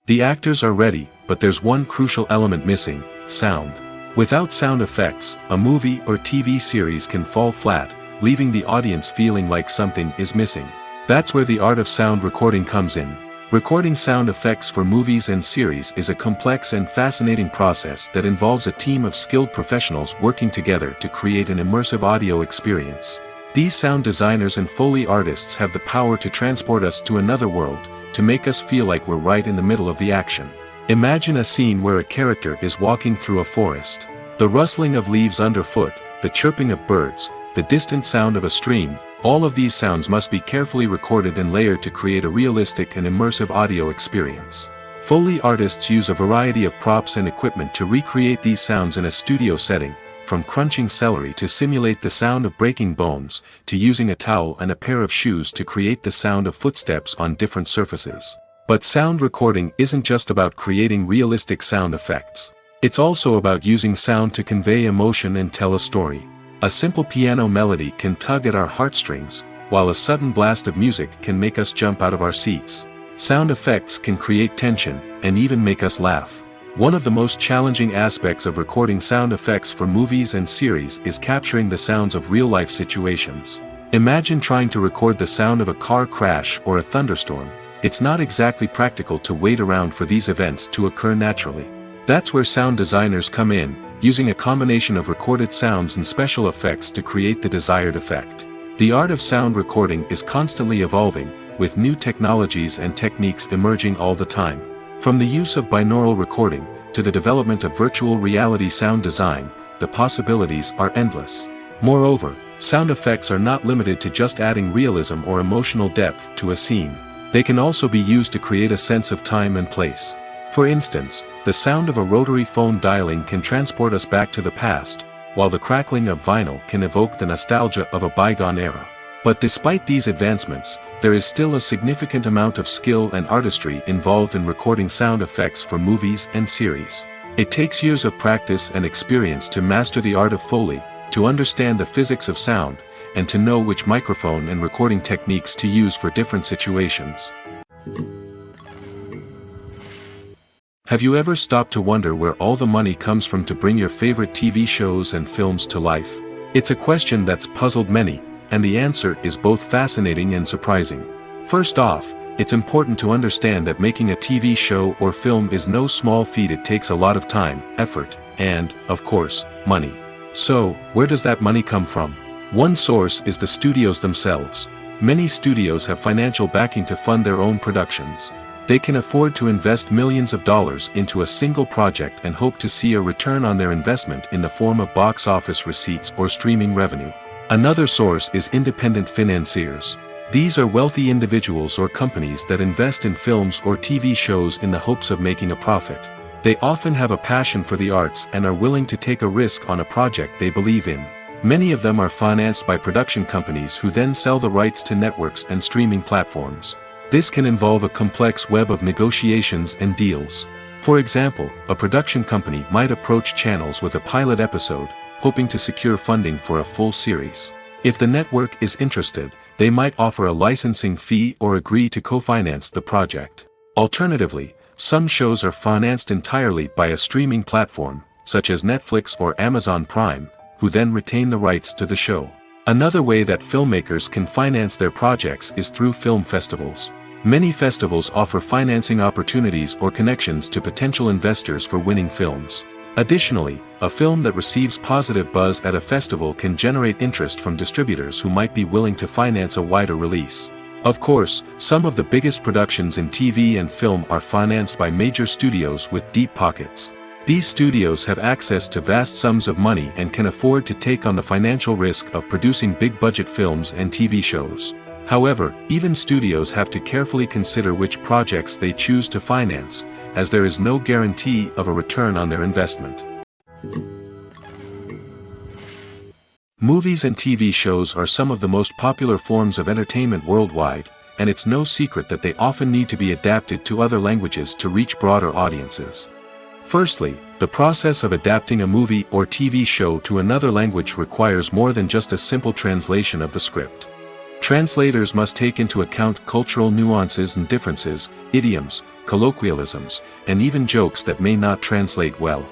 The actors are ready, but there's one crucial element missing: sound. Without sound effects, a movie or TV series can fall flat, leaving the audience feeling like something is missing. That's where the art of sound recording comes in. Recording sound effects for movies and series is a complex and fascinating process that involves a team of skilled professionals working together to create an immersive audio experience. These sound designers and Foley artists have the power to transport us to another world, to make us feel like we're right in the middle of the action. Imagine a scene where a character is walking through a forest. The rustling of leaves underfoot, the chirping of birds, the distant sound of a stream, all of these sounds must be carefully recorded and layered to create a realistic and immersive audio experience. Foley artists use a variety of props and equipment to recreate these sounds in a studio setting, from crunching celery to simulate the sound of breaking bones, to using a towel and a pair of shoes to create the sound of footsteps on different surfaces. But sound recording isn't just about creating realistic sound effects. It's also about using sound to convey emotion and tell a story. A simple piano melody can tug at our heartstrings, while a sudden blast of music can make us jump out of our seats. Sound effects can create tension, and even make us laugh. One of the most challenging aspects of recording sound effects for movies and series is capturing the sounds of real-life situations. Imagine trying to record the sound of a car crash or a thunderstorm. It's not exactly practical to wait around for these events to occur naturally. That's where sound designers come in, using a combination of recorded sounds and special effects to create the desired effect. The art of sound recording is constantly evolving, with new technologies and techniques emerging all the time. From the use of binaural recording, to the development of virtual reality sound design, the possibilities are endless. Moreover, sound effects are not limited to just adding realism or emotional depth to a scene. They can also be used to create a sense of time and place. For instance, the sound of a rotary phone dialing can transport us back to the past, while the crackling of vinyl can evoke the nostalgia of a bygone era. But despite these advancements, there is still a significant amount of skill and artistry involved in recording sound effects for movies and series. It takes years of practice and experience to master the art of Foley, to understand the physics of sound, and to know which microphone and recording techniques to use for different situations. Have you ever stopped to wonder where all the money comes from to bring your favorite TV shows and films to life? It's a question that's puzzled many, and the answer is both fascinating and surprising. First off, it's important to understand that making a TV show or film is no small feat. It takes a lot of time, effort, and, of course, money. So, where does that money come from? One source is the studios themselves. Many studios have financial backing to fund their own productions. They can afford to invest millions of dollars into a single project and hope to see a return on their investment in the form of box office receipts or streaming revenue. Another source is independent financiers. These are wealthy individuals or companies that invest in films or TV shows in the hopes of making a profit. They often have a passion for the arts and are willing to take a risk on a project they believe in. Many of them are financed by production companies who then sell the rights to networks and streaming platforms. This can involve a complex web of negotiations and deals. For example, a production company might approach channels with a pilot episode, hoping to secure funding for a full series. If the network is interested, they might offer a licensing fee or agree to co-finance the project. Alternatively, some shows are financed entirely by a streaming platform, such as Netflix or Amazon Prime, who then retain the rights to the show. Another way that filmmakers can finance their projects is through film festivals. Many festivals offer financing opportunities or connections to potential investors for winning films. Additionally, a film that receives positive buzz at a festival can generate interest from distributors who might be willing to finance a wider release. Of course, some of the biggest productions in TV and film are financed by major studios with deep pockets. These studios have access to vast sums of money and can afford to take on the financial risk of producing big-budget films and TV shows. However, even studios have to carefully consider which projects they choose to finance, as there is no guarantee of a return on their investment. Movies and TV shows are some of the most popular forms of entertainment worldwide, and it's no secret that they often need to be adapted to other languages to reach broader audiences. Firstly, the process of adapting a movie or TV show to another language requires more than just a simple translation of the script. Translators must take into account cultural nuances and differences, idioms, colloquialisms, and even jokes that may not translate well.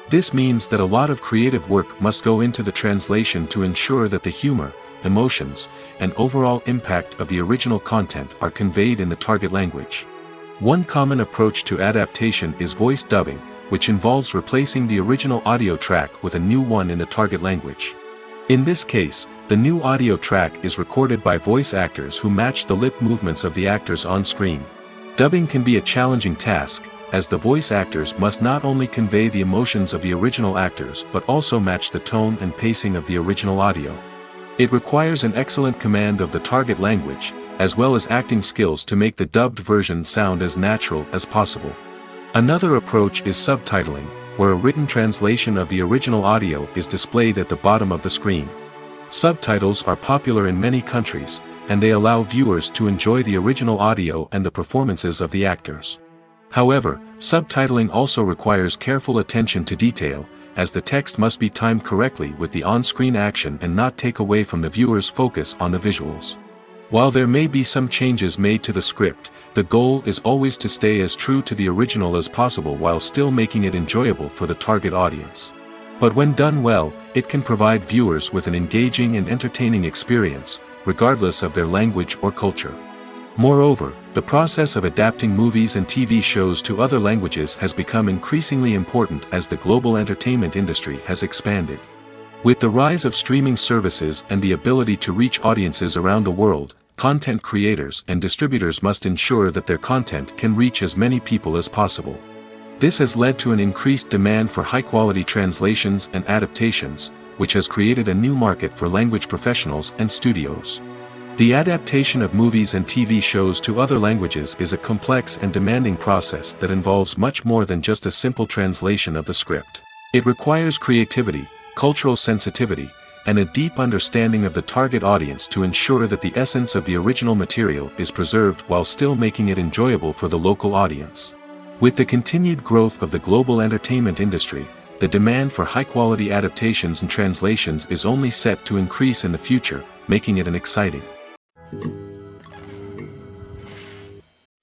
This means that a lot of creative work must go into the translation to ensure that the humor, emotions, and overall impact of the original content are conveyed in the target language. One common approach to adaptation is voice dubbing, which involves replacing the original audio track with a new one in the target language. In this case, the new audio track is recorded by voice actors who match the lip movements of the actors on screen. Dubbing can be a challenging task, as the voice actors must not only convey the emotions of the original actors but also match the tone and pacing of the original audio. It requires an excellent command of the target language, as well as acting skills to make the dubbed version sound as natural as possible. Another approach is subtitling, where a written translation of the original audio is displayed at the bottom of the screen. Subtitles are popular in many countries, and they allow viewers to enjoy the original audio and the performances of the actors. However, subtitling also requires careful attention to detail, as the text must be timed correctly with the on-screen action and not take away from the viewer's focus on the visuals. While there may be some changes made to the script, the goal is always to stay as true to the original as possible while still making it enjoyable for the target audience. But when done well, it can provide viewers with an engaging and entertaining experience, regardless of their language or culture. Moreover, the process of adapting movies and TV shows to other languages has become increasingly important as the global entertainment industry has expanded. With the rise of streaming services and the ability to reach audiences around the world, content creators and distributors must ensure that their content can reach as many people as possible. This has led to an increased demand for high-quality translations and adaptations, which has created a new market for language professionals and studios. The adaptation of movies and TV shows to other languages is a complex and demanding process that involves much more than just a simple translation of the script. It requires creativity, cultural sensitivity, and a deep understanding of the target audience to ensure that the essence of the original material is preserved while still making it enjoyable for the local audience. With the continued growth of the global entertainment industry, the demand for high-quality adaptations and translations is only set to increase in the future, making it exciting.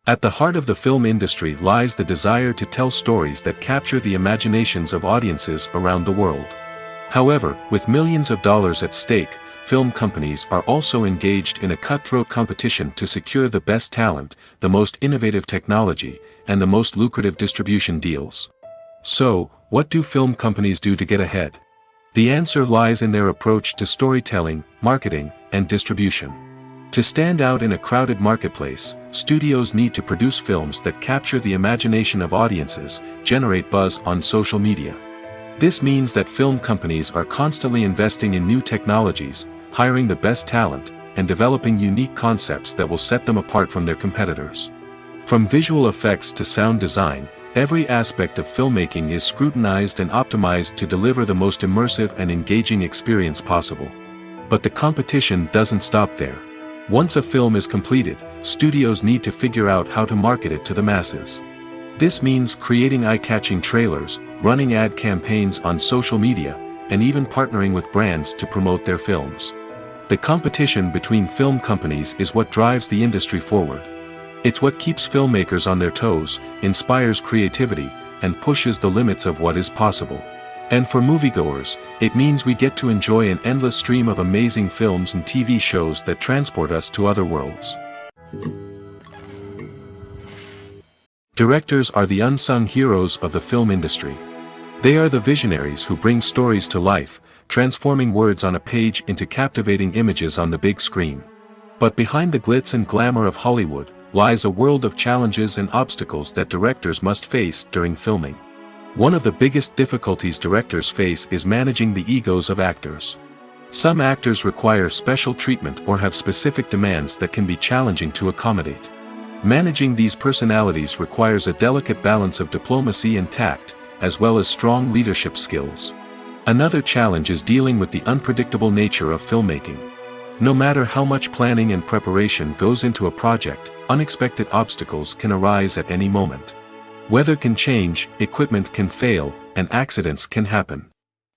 At the heart of the film industry lies the desire to tell stories that capture the imaginations of audiences around the world. However, with millions of dollars at stake, film companies are also engaged in a cutthroat competition to secure the best talent, the most innovative technology, and the most lucrative distribution deals. So, what do film companies do to get ahead? The answer lies in their approach to storytelling, marketing, and distribution. To stand out in a crowded marketplace, studios need to produce films that capture the imagination of audiences, generate buzz on social media. This means that film companies are constantly investing in new technologies, hiring the best talent, and developing unique concepts that will set them apart from their competitors. From visual effects to sound design, every aspect of filmmaking is scrutinized and optimized to deliver the most immersive and engaging experience possible. But the competition doesn't stop there. Once a film is completed, studios need to figure out how to market it to the masses. This means creating eye-catching trailers, running ad campaigns on social media, and even partnering with brands to promote their films. The competition between film companies is what drives the industry forward. It's what keeps filmmakers on their toes, inspires creativity, and pushes the limits of what is possible. And for moviegoers, it means we get to enjoy an endless stream of amazing films and TV shows that transport us to other worlds. Directors are the unsung heroes of the film industry. They are the visionaries who bring stories to life, transforming words on a page into captivating images on the big screen. But behind the glitz and glamour of Hollywood, lies a world of challenges and obstacles that directors must face during filming. One of the biggest difficulties directors face is managing the egos of actors. Some actors require special treatment or have specific demands that can be challenging to accommodate. Managing these personalities requires a delicate balance of diplomacy and tact, as well as strong leadership skills. Another challenge is dealing with the unpredictable nature of filmmaking. No matter how much planning and preparation goes into a project, unexpected obstacles can arise at any moment. Weather can change, equipment can fail, and accidents can happen.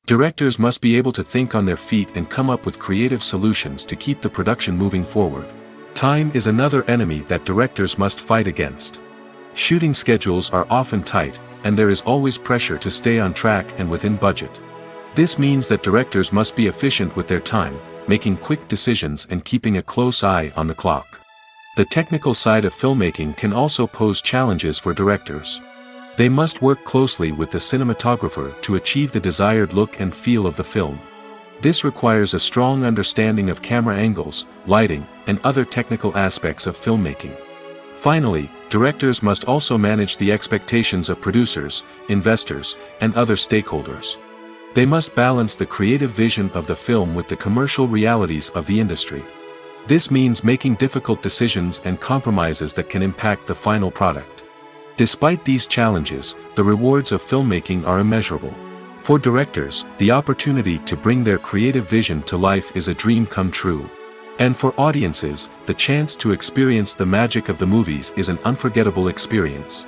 Directors must be able to think on their feet and come up with creative solutions to keep the production moving forward. Time is another enemy that directors must fight against. Shooting schedules are often tight, and there is always pressure to stay on track and within budget. This means that directors must be efficient with their time, making quick decisions and keeping a close eye on the clock. The technical side of filmmaking can also pose challenges for directors. They must work closely with the cinematographer to achieve the desired look and feel of the film. This requires a strong understanding of camera angles, lighting, and other technical aspects of filmmaking. Finally, directors must also manage the expectations of producers, investors, and other stakeholders. They must balance the creative vision of the film with the commercial realities of the industry. This means making difficult decisions and compromises that can impact the final product. Despite these challenges, the rewards of filmmaking are immeasurable. For directors, the opportunity to bring their creative vision to life is a dream come true. And for audiences, the chance to experience the magic of the movies is an unforgettable experience.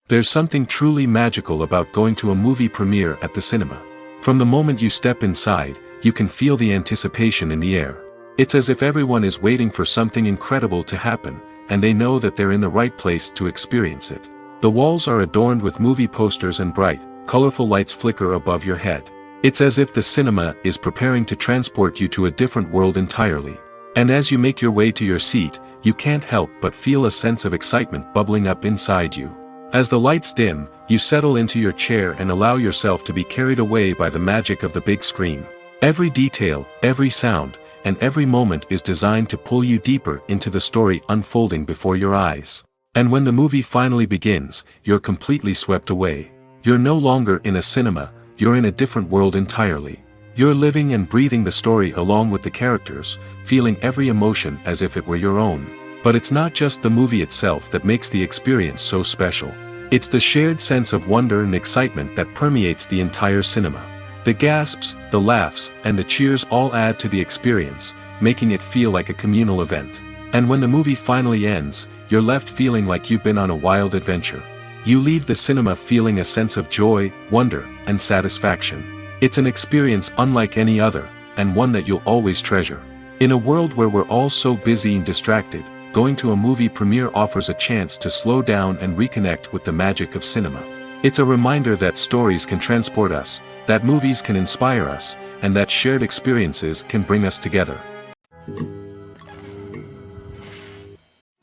There's something truly magical about going to a movie premiere at the cinema. From the moment you step inside, you can feel the anticipation in the air. It's as if everyone is waiting for something incredible to happen, and they know that they're in the right place to experience it. The walls are adorned with movie posters and bright, colorful lights flicker above your head. It's as if the cinema is preparing to transport you to a different world entirely. And as you make your way to your seat, you can't help but feel a sense of excitement bubbling up inside you. As the lights dim, you settle into your chair and allow yourself to be carried away by the magic of the big screen. Every detail, every sound, and every moment is designed to pull you deeper into the story unfolding before your eyes. And when the movie finally begins, you're completely swept away. You're no longer in a cinema, you're in a different world entirely. You're living and breathing the story along with the characters, feeling every emotion as if it were your own. But it's not just the movie itself that makes the experience so special. It's the shared sense of wonder and excitement that permeates the entire cinema. The gasps, the laughs, and the cheers all add to the experience, making it feel like a communal event. And when the movie finally ends, you're left feeling like you've been on a wild adventure. You leave the cinema feeling a sense of joy, wonder, and satisfaction. It's an experience unlike any other, and one that you'll always treasure. In a world where we're all so busy and distracted, going to a movie premiere offers a chance to slow down and reconnect with the magic of cinema. It's a reminder that stories can transport us, that movies can inspire us, and that shared experiences can bring us together.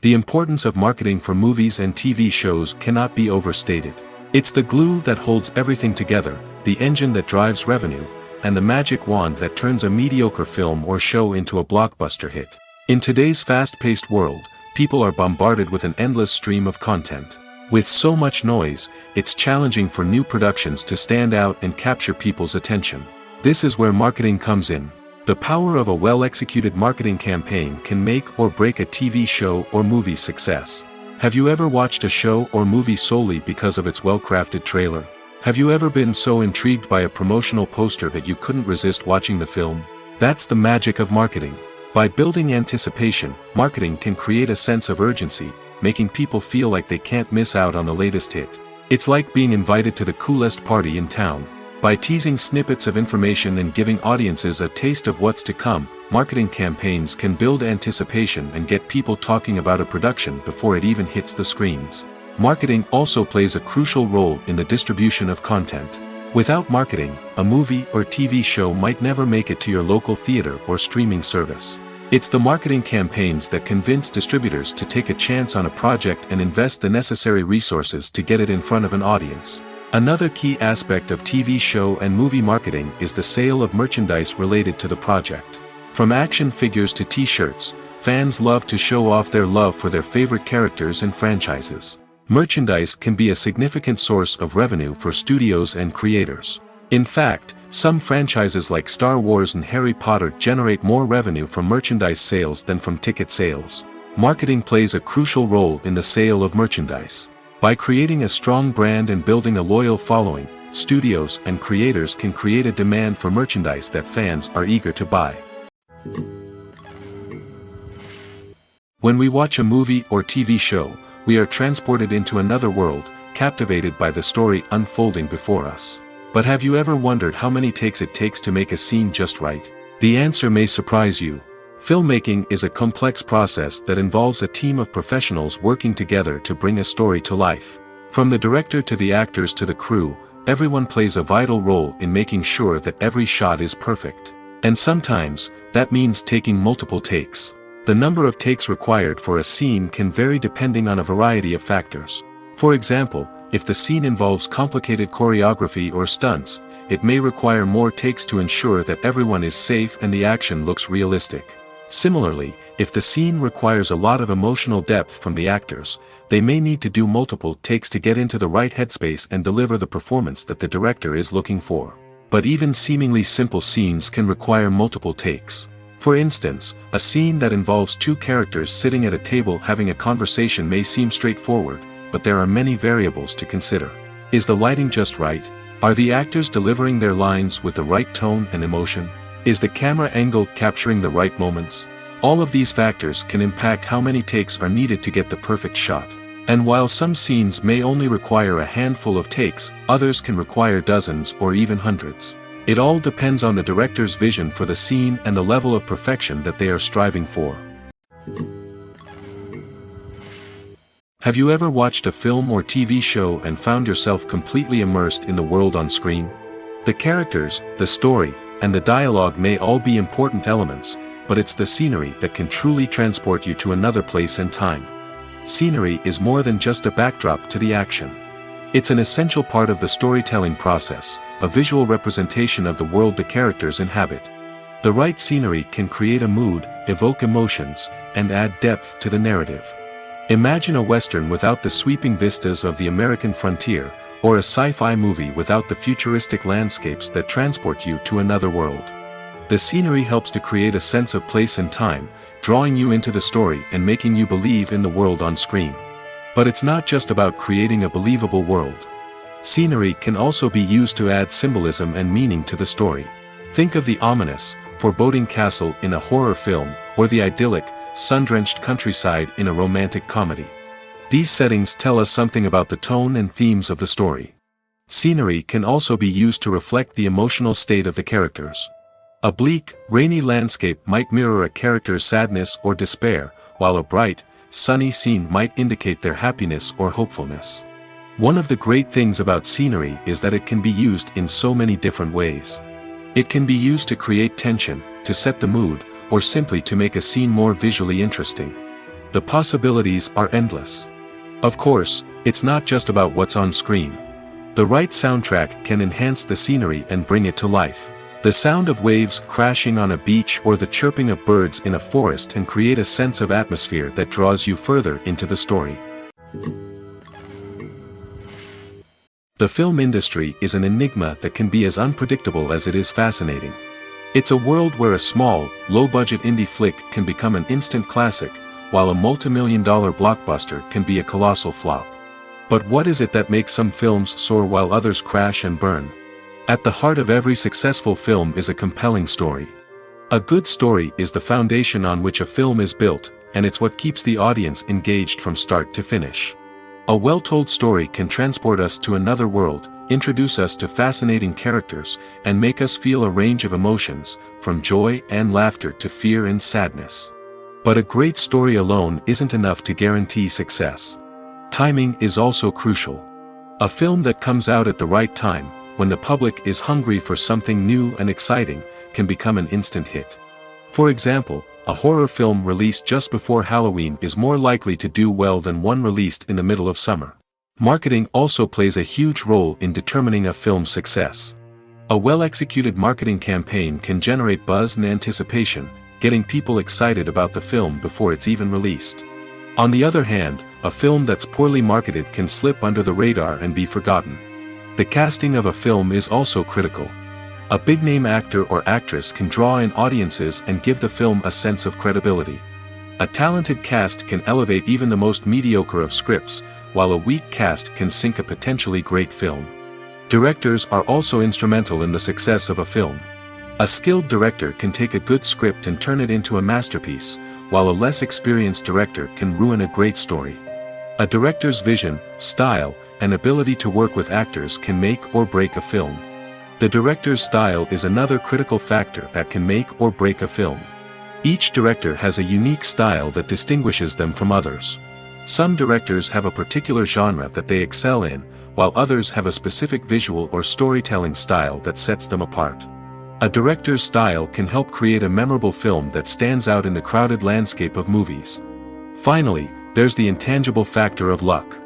The importance of marketing for movies and TV shows cannot be overstated. It's the glue that holds everything together, the engine that drives revenue, and the magic wand that turns a mediocre film or show into a blockbuster hit. In today's fast-paced world, people are bombarded with an endless stream of content. With so much noise, it's challenging for new productions to stand out and capture people's attention. This is where marketing comes in. The power of a well-executed marketing campaign can make or break a TV show or movie's success. Have you ever watched a show or movie solely because of its well-crafted trailer? Have you ever been so intrigued by a promotional poster that you couldn't resist watching the film? That's the magic of marketing. By building anticipation, marketing can create a sense of urgency, making people feel like they can't miss out on the latest hit. It's like being invited to the coolest party in town. By teasing snippets of information and giving audiences a taste of what's to come, marketing campaigns can build anticipation and get people talking about a production before it even hits the screens. Marketing also plays a crucial role in the distribution of content. Without marketing, a movie or TV show might never make it to your local theater or streaming service. It's the marketing campaigns that convince distributors to take a chance on a project and invest the necessary resources to get it in front of an audience. Another key aspect of TV show and movie marketing is the sale of merchandise related to the project. From action figures to t-shirts, fans love to show off their love for their favorite characters and franchises. Merchandise can be a significant source of revenue for studios and creators. In fact, some franchises like Star Wars and Harry Potter generate more revenue from merchandise sales than from ticket sales. Marketing plays a crucial role in the sale of merchandise. By creating a strong brand and building a loyal following, studios and creators can create a demand for merchandise that fans are eager to buy. When we watch a movie or TV show, we are transported into another world, captivated by the story unfolding before us. But have you ever wondered how many takes it takes to make a scene just right? The answer may surprise you. Filmmaking is a complex process that involves a team of professionals working together to bring a story to life. From the director to the actors to the crew, everyone plays a vital role in making sure that every shot is perfect. And sometimes, that means taking multiple takes. The number of takes required for a scene can vary depending on a variety of factors. For example, if the scene involves complicated choreography or stunts, it may require more takes to ensure that everyone is safe and the action looks realistic. Similarly, if the scene requires a lot of emotional depth from the actors, they may need to do multiple takes to get into the right headspace and deliver the performance that the director is looking for. But even seemingly simple scenes can require multiple takes. For instance, a scene that involves two characters sitting at a table having a conversation may seem straightforward, but there are many variables to consider. Is the lighting just right? Are the actors delivering their lines with the right tone and emotion? Is the camera angle capturing the right moments? All of these factors can impact how many takes are needed to get the perfect shot. And while some scenes may only require a handful of takes, others can require dozens or even hundreds. It all depends on the director's vision for the scene and the level of perfection that they are striving for. Have you ever watched a film or TV show and found yourself completely immersed in the world on screen? The characters, the story, and the dialogue may all be important elements, but it's the scenery that can truly transport you to another place and time. Scenery is more than just a backdrop to the action. It's an essential part of the storytelling process, a visual representation of the world the characters inhabit. The right scenery can create a mood, evoke emotions, and add depth to the narrative. Imagine a Western without the sweeping vistas of the American frontier, or a sci-fi movie without the futuristic landscapes that transport you to another world. The scenery helps to create a sense of place and time, drawing you into the story and making you believe in the world on screen. But it's not just about creating a believable world. Scenery can also be used to add symbolism and meaning to the story. Think of the ominous, foreboding castle in a horror film, or the idyllic, sun-drenched countryside in a romantic comedy. These settings tell us something about the tone and themes of the story. Scenery can also be used to reflect the emotional state of the characters. A bleak, rainy landscape might mirror a character's sadness or despair, while a bright, sunny scene might indicate their happiness or hopefulness. One of the great things about scenery is that it can be used in so many different ways. It can be used to create tension, to set the mood, or simply to make a scene more visually interesting. The possibilities are endless. Of course, it's not just about what's on screen. The right soundtrack can enhance the scenery and bring it to life. The sound of waves crashing on a beach or the chirping of birds in a forest can create a sense of atmosphere that draws you further into the story. The film industry is an enigma that can be as unpredictable as it is fascinating. It's a world where a small, low-budget indie flick can become an instant classic, while a multi-million-dollar blockbuster can be a colossal flop. But what is it that makes some films soar while others crash and burn? At the heart of every successful film is a compelling story. A good story is the foundation on which a film is built, and it's what keeps the audience engaged from start to finish. A well-told story can transport us to another world, introduce us to fascinating characters, and make us feel a range of emotions, from joy and laughter to fear and sadness. But a great story alone isn't enough to guarantee success. Timing is also crucial. A film that comes out at the right time, when the public is hungry for something new and exciting, can become an instant hit. For example, A horror film released just before Halloween is more likely to do well than one released in the middle of summer. Marketing also plays a huge role in determining a film's success. A well-executed marketing campaign can generate buzz and anticipation, getting people excited about the film before it's even released. On the other hand, a film that's poorly marketed can slip under the radar and be forgotten. The casting of a film is also critical. A big-name actor or actress can draw in audiences and give the film a sense of credibility. A talented cast can elevate even the most mediocre of scripts, while a weak cast can sink a potentially great film. Directors are also instrumental in the success of a film. A skilled director can take a good script and turn it into a masterpiece, while a less experienced director can ruin a great story. A director's vision, style, and ability to work with actors can make or break a film. The director's style is another critical factor that can make or break a film. Each director has a unique style that distinguishes them from others. Some directors have a particular genre that they excel in, while others have a specific visual or storytelling style that sets them apart. A director's style can help create a memorable film that stands out in the crowded landscape of movies. Finally, there's the intangible factor of luck.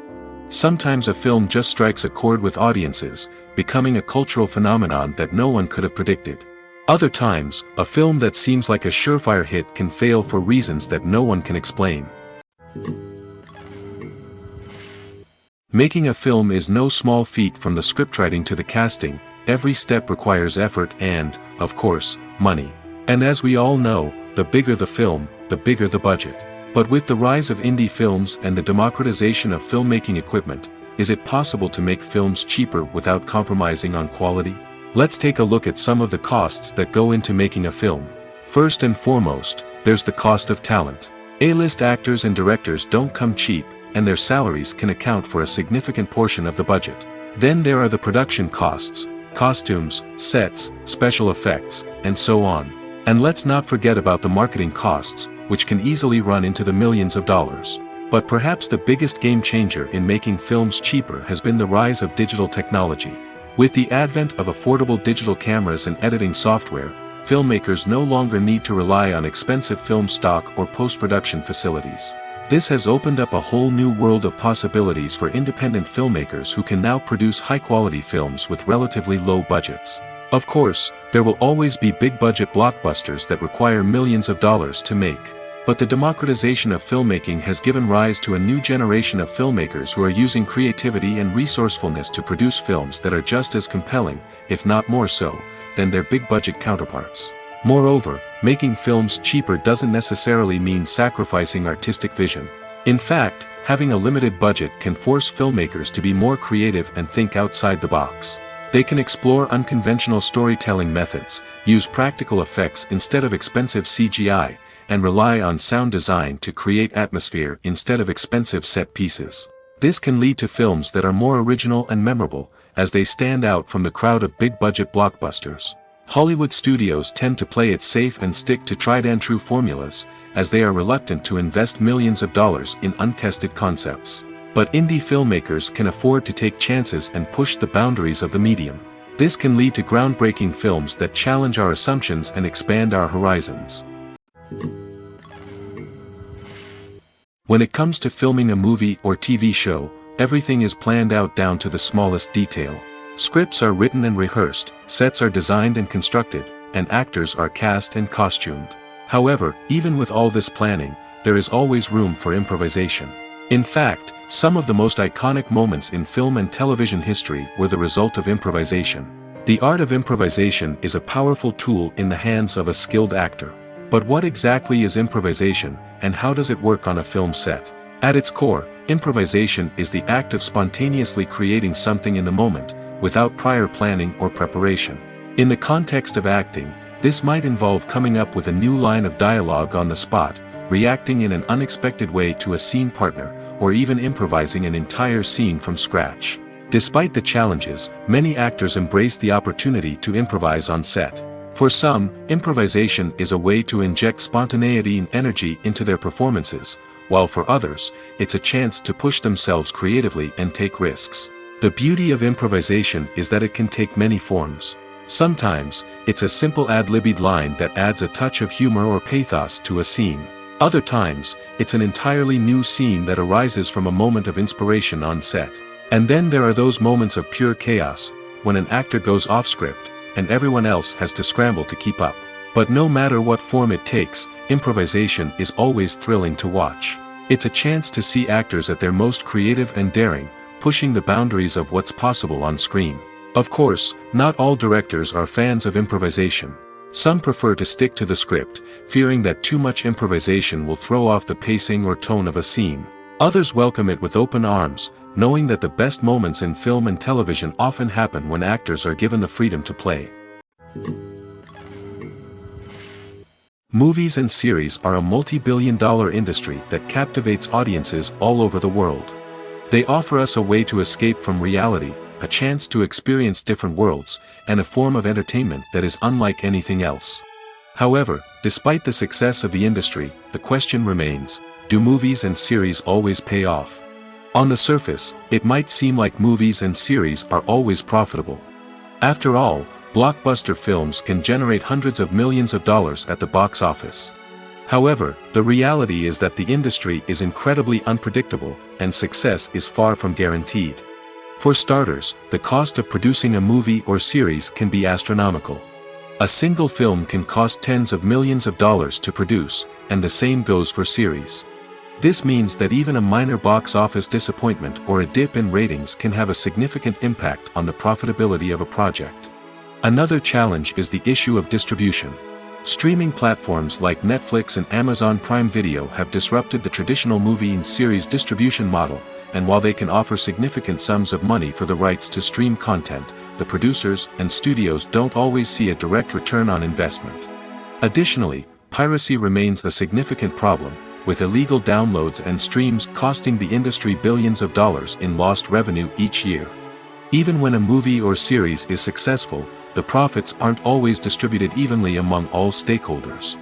Sometimes a film just strikes a chord with audiences, becoming a cultural phenomenon that no one could have predicted. Other times, a film that seems like a surefire hit can fail for reasons that no one can explain. Making a film is no small feat. From the scriptwriting to the casting, every step requires effort and, of course, money. And as we all know, the bigger the film, the bigger the budget. But with the rise of indie films and the democratization of filmmaking equipment, is it possible to make films cheaper without compromising on quality? Let's take a look at some of the costs that go into making a film. First and foremost, there's the cost of talent. A-list actors and directors don't come cheap, and their salaries can account for a significant portion of the budget. Then there are the production costs, costumes, sets, special effects, and so on. And let's not forget about the marketing costs, which can easily run into the millions of dollars. But perhaps the biggest game changer in making films cheaper has been the rise of digital technology. With the advent of affordable digital cameras and editing software, filmmakers no longer need to rely on expensive film stock or post-production facilities. This has opened up a whole new world of possibilities for independent filmmakers who can now produce high-quality films with relatively low budgets. Of course, there will always be big-budget blockbusters that require millions of dollars to make. But the democratization of filmmaking has given rise to a new generation of filmmakers who are using creativity and resourcefulness to produce films that are just as compelling, if not more so, than their big-budget counterparts. Moreover, making films cheaper doesn't necessarily mean sacrificing artistic vision. In fact, having a limited budget can force filmmakers to be more creative and think outside the box. They can explore unconventional storytelling methods, use practical effects instead of expensive CGI, and rely on sound design to create atmosphere instead of expensive set pieces. This can lead to films that are more original and memorable, as they stand out from the crowd of big-budget blockbusters. Hollywood studios tend to play it safe and stick to tried-and-true formulas, as they are reluctant to invest millions of dollars in untested concepts. But indie filmmakers can afford to take chances and push the boundaries of the medium. This can lead to groundbreaking films that challenge our assumptions and expand our horizons. When it comes to filming a movie or TV show, everything is planned out down to the smallest detail. Scripts are written and rehearsed, sets are designed and constructed, and actors are cast and costumed. However, even with all this planning, there is always room for improvisation. In fact, some of the most iconic moments in film and television history were the result of improvisation. The art of improvisation is a powerful tool in the hands of a skilled actor. But what exactly is improvisation, and how does it work on a film set? At its core, improvisation is the act of spontaneously creating something in the moment, without prior planning or preparation. In the context of acting, this might involve coming up with a new line of dialogue on the spot, reacting in an unexpected way to a scene partner, or even improvising an entire scene from scratch. Despite the challenges, many actors embrace the opportunity to improvise on set. For some, improvisation is a way to inject spontaneity and energy into their performances, while for others, it's a chance to push themselves creatively and take risks. The beauty of improvisation is that it can take many forms. Sometimes, it's a simple ad-libbed line that adds a touch of humor or pathos to a scene. Other times, it's an entirely new scene that arises from a moment of inspiration on set. And then there are those moments of pure chaos, when an actor goes off script, and everyone else has to scramble to keep up. But no matter what form it takes, improvisation is always thrilling to watch. It's a chance to see actors at their most creative and daring, pushing the boundaries of what's possible on screen. Of course, not all directors are fans of improvisation. Some prefer to stick to the script, fearing that too much improvisation will throw off the pacing or tone of a scene. Others welcome it with open arms, knowing that the best moments in film and television often happen when actors are given the freedom to play. Movies and series are a multi-billion-dollar industry that captivates audiences all over the world. They offer us a way to escape from reality, a chance to experience different worlds, and a form of entertainment that is unlike anything else. However, despite the success of the industry, the question remains, do movies and series always pay off? On the surface, it might seem like movies and series are always profitable. After all, blockbuster films can generate hundreds of millions of dollars at the box office. However, the reality is that the industry is incredibly unpredictable, and success is far from guaranteed. For starters, the cost of producing a movie or series can be astronomical. A single film can cost tens of millions of dollars to produce, and the same goes for series. This means that even a minor box office disappointment or a dip in ratings can have a significant impact on the profitability of a project. Another challenge is the issue of distribution. Streaming platforms like Netflix and Amazon Prime Video have disrupted the traditional movie and series distribution model, and while they can offer significant sums of money for the rights to stream content, the producers and studios don't always see a direct return on investment. Additionally, piracy remains a significant problem, with illegal downloads and streams costing the industry billions of dollars in lost revenue each year. Even when a movie or series is successful, the profits aren't always distributed evenly among all stakeholders.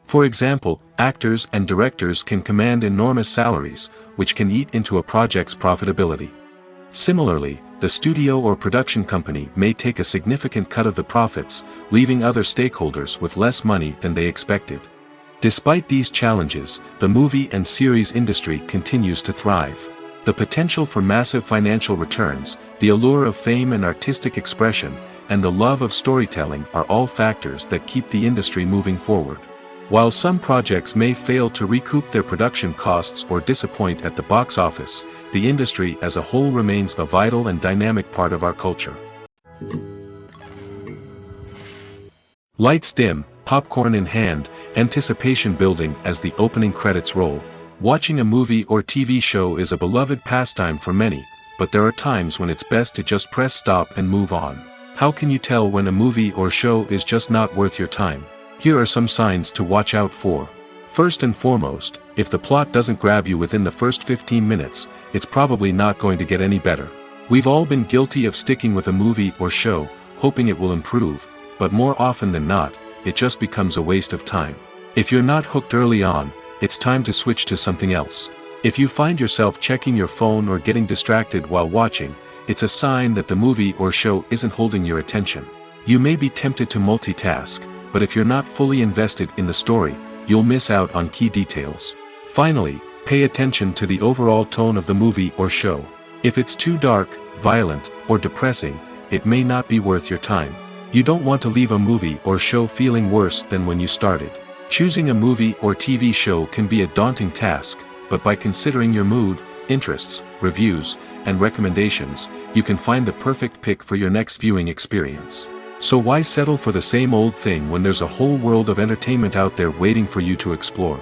For example, actors and directors can command enormous salaries, which can eat into a project's profitability. Similarly, the studio or production company may take a significant cut of the profits, leaving other stakeholders with less money than they expected. Despite these challenges, the movie and series industry continues to thrive. The potential for massive financial returns, the allure of fame and artistic expression, and the love of storytelling are all factors that keep the industry moving forward. While some projects may fail to recoup their production costs or disappoint at the box office, the industry as a whole remains a vital and dynamic part of our culture. Lights dim, popcorn in hand, anticipation building as the opening credits roll. Watching a movie or TV show is a beloved pastime for many, but there are times when it's best to just press stop and move on. How can you tell when a movie or show is just not worth your time? Here are some signs to watch out for. First and foremost, if the plot doesn't grab you within the first 15 minutes, it's probably not going to get any better. We've all been guilty of sticking with a movie or show, hoping it will improve, but more often than not, it just becomes a waste of time. If you're not hooked early on, it's time to switch to something else. If you find yourself checking your phone or getting distracted while watching, it's a sign that the movie or show isn't holding your attention. You may be tempted to multitask, but if you're not fully invested in the story, you'll miss out on key details. Finally, pay attention to the overall tone of the movie or show. If it's too dark, violent, or depressing, it may not be worth your time. You don't want to leave a movie or show feeling worse than when you started. Choosing a movie or TV show can be a daunting task, but by considering your mood, interests, reviews, and recommendations, you can find the perfect pick for your next viewing experience. So why settle for the same old thing when there's a whole world of entertainment out there waiting for you to explore?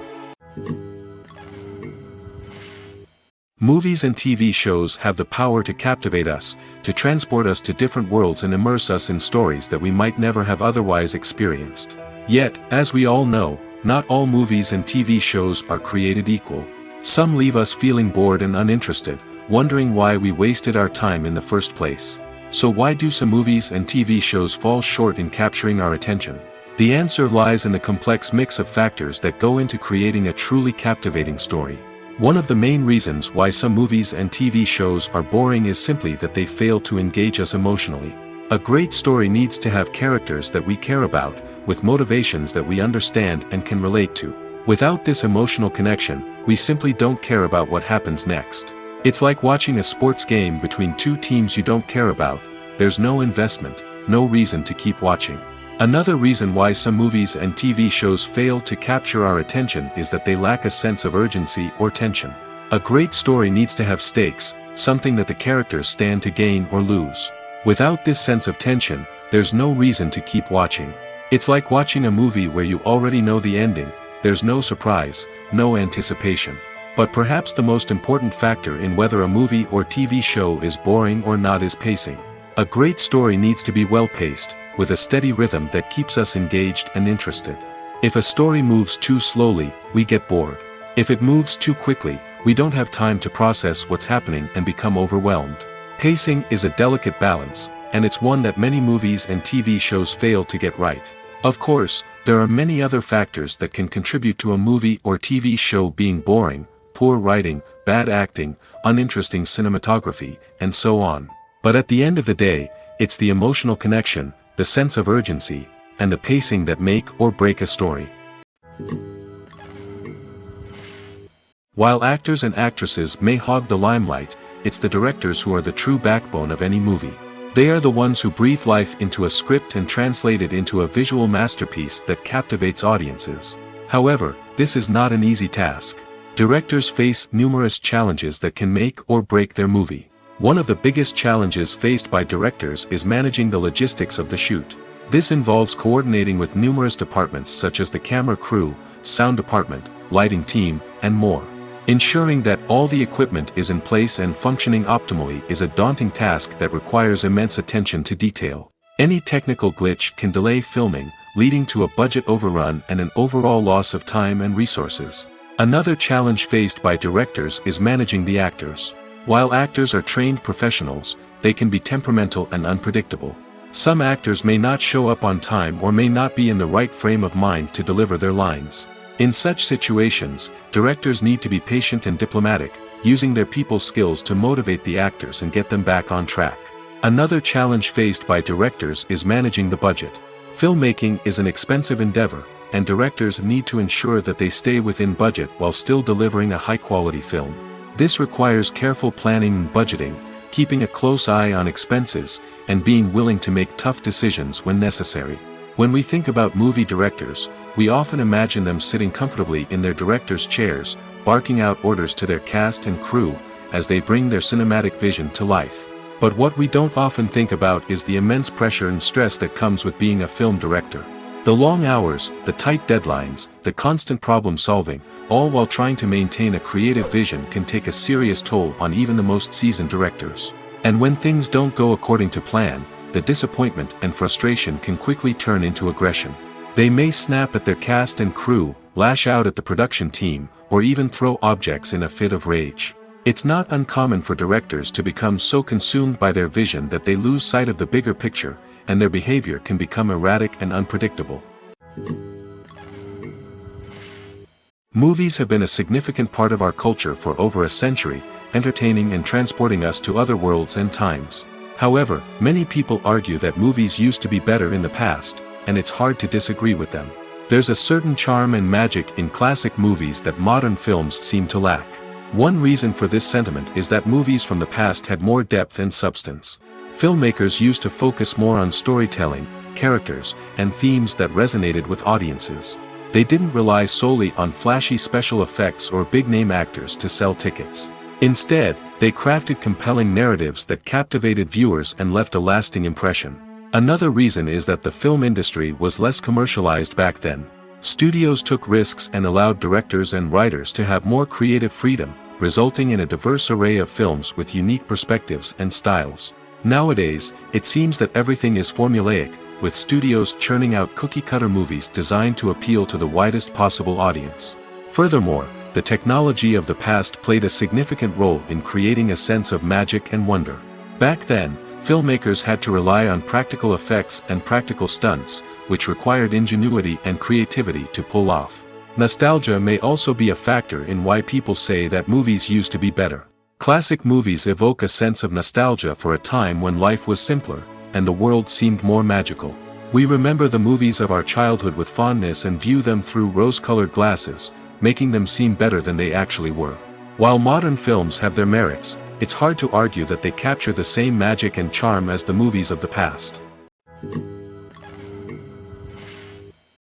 Movies and TV shows have the power to captivate us, to transport us to different worlds and immerse us in stories that we might never have otherwise experienced. Yet, as we all know, not all movies and TV shows are created equal. Some leave us feeling bored and uninterested, wondering why we wasted our time in the first place. So why do some movies and TV shows fall short in capturing our attention? The answer lies in the complex mix of factors that go into creating a truly captivating story. One of the main reasons why some movies and TV shows are boring is simply that they fail to engage us emotionally. A great story needs to have characters that we care about, with motivations that we understand and can relate to. Without this emotional connection, we simply don't care about what happens next. It's like watching a sports game between two teams you don't care about. There's no investment, no reason to keep watching. Another reason why some movies and TV shows fail to capture our attention is that they lack a sense of urgency or tension. A great story needs to have stakes, something that the characters stand to gain or lose. Without this sense of tension, there's no reason to keep watching. It's like watching a movie where you already know the ending. There's no surprise, no anticipation. But perhaps the most important factor in whether a movie or TV show is boring or not is pacing. A great story needs to be well-paced, with a steady rhythm that keeps us engaged and interested. If a story moves too slowly, we get bored. If it moves too quickly, we don't have time to process what's happening and become overwhelmed. Pacing is a delicate balance, and it's one that many movies and TV shows fail to get right. Of course, there are many other factors that can contribute to a movie or TV show being boring: poor writing, bad acting, uninteresting cinematography, and so on. But at the end of the day, it's the emotional connection, the sense of urgency, and the pacing that make or break a story. While actors and actresses may hog the limelight, it's the directors who are the true backbone of any movie. They are the ones who breathe life into a script and translate it into a visual masterpiece that captivates audiences. However, this is not an easy task. Directors face numerous challenges that can make or break their movie. One of the biggest challenges faced by directors is managing the logistics of the shoot. This involves coordinating with numerous departments such as the camera crew, sound department, lighting team, and more. Ensuring that all the equipment is in place and functioning optimally is a daunting task that requires immense attention to detail. Any technical glitch can delay filming, leading to a budget overrun and an overall loss of time and resources. Another challenge faced by directors is managing the actors. While actors are trained professionals, they can be temperamental and unpredictable. Some actors may not show up on time or may not be in the right frame of mind to deliver their lines. In such situations, directors need to be patient and diplomatic, using their people skills to motivate the actors and get them back on track. Another challenge faced by directors is managing the budget. Filmmaking is an expensive endeavor, and directors need to ensure that they stay within budget while still delivering a high-quality film. This requires careful planning and budgeting, keeping a close eye on expenses, and being willing to make tough decisions when necessary. When we think about movie directors, we often imagine them sitting comfortably in their director's chairs, barking out orders to their cast and crew, as they bring their cinematic vision to life. But what we don't often think about is the immense pressure and stress that comes with being a film director. The long hours, the tight deadlines, the constant problem solving, all while trying to maintain a creative vision can take a serious toll on even the most seasoned directors. And when things don't go according to plan, the disappointment and frustration can quickly turn into aggression. They may snap at their cast and crew, lash out at the production team, or even throw objects in a fit of rage. It's not uncommon for directors to become so consumed by their vision that they lose sight of the bigger picture, and their behavior can become erratic and unpredictable. Movies have been a significant part of our culture for over a century, entertaining and transporting us to other worlds and times. However, many people argue that movies used to be better in the past, and it's hard to disagree with them. There's a certain charm and magic in classic movies that modern films seem to lack. One reason for this sentiment is that movies from the past had more depth and substance. Filmmakers used to focus more on storytelling, characters, and themes that resonated with audiences. They didn't rely solely on flashy special effects or big-name actors to sell tickets. Instead, they crafted compelling narratives that captivated viewers and left a lasting impression. Another reason is that the film industry was less commercialized back then. Studios took risks and allowed directors and writers to have more creative freedom, resulting in a diverse array of films with unique perspectives and styles. Nowadays, it seems that everything is formulaic, with studios churning out cookie-cutter movies designed to appeal to the widest possible audience. Furthermore, the technology of the past played a significant role in creating a sense of magic and wonder. Back then, filmmakers had to rely on practical effects and practical stunts, which required ingenuity and creativity to pull off. Nostalgia may also be a factor in why people say that movies used to be better. Classic movies evoke a sense of nostalgia for a time when life was simpler, and the world seemed more magical. We remember the movies of our childhood with fondness and view them through rose-colored glasses, making them seem better than they actually were. While modern films have their merits, it's hard to argue that they capture the same magic and charm as the movies of the past.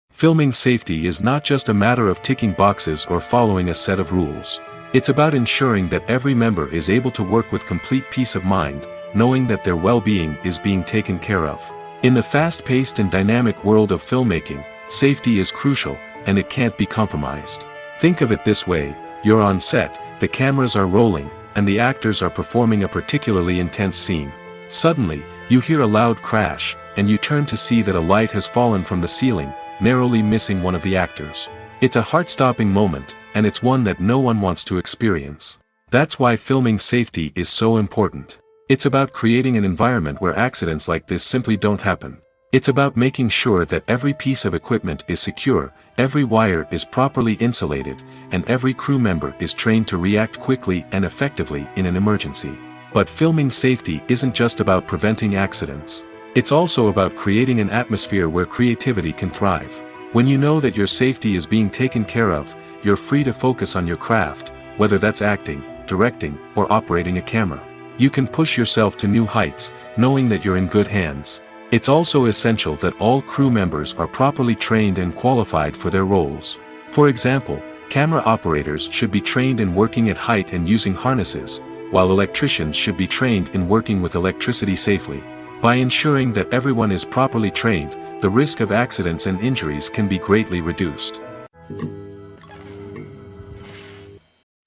Filming safety is not just a matter of ticking boxes or following a set of rules. It's about ensuring that every member is able to work with complete peace of mind, knowing that their well-being is being taken care of. In the fast-paced and dynamic world of filmmaking, safety is crucial, and it can't be compromised. Think of it this way: you're on set, the cameras are rolling, and the actors are performing a particularly intense scene. Suddenly, you hear a loud crash, and you turn to see that a light has fallen from the ceiling, narrowly missing one of the actors. It's a heart-stopping moment, and it's one that no one wants to experience. That's why filming safety is so important. It's about creating an environment where accidents like this simply don't happen. It's about making sure that every piece of equipment is secure, every wire is properly insulated, and every crew member is trained to react quickly and effectively in an emergency. But filming safety isn't just about preventing accidents. It's also about creating an atmosphere where creativity can thrive. When you know that your safety is being taken care of, you're free to focus on your craft, whether that's acting, directing, or operating a camera. You can push yourself to new heights, knowing that you're in good hands. It's also essential that all crew members are properly trained and qualified for their roles. For example, camera operators should be trained in working at height and using harnesses, while electricians should be trained in working with electricity safely. By ensuring that everyone is properly trained, the risk of accidents and injuries can be greatly reduced.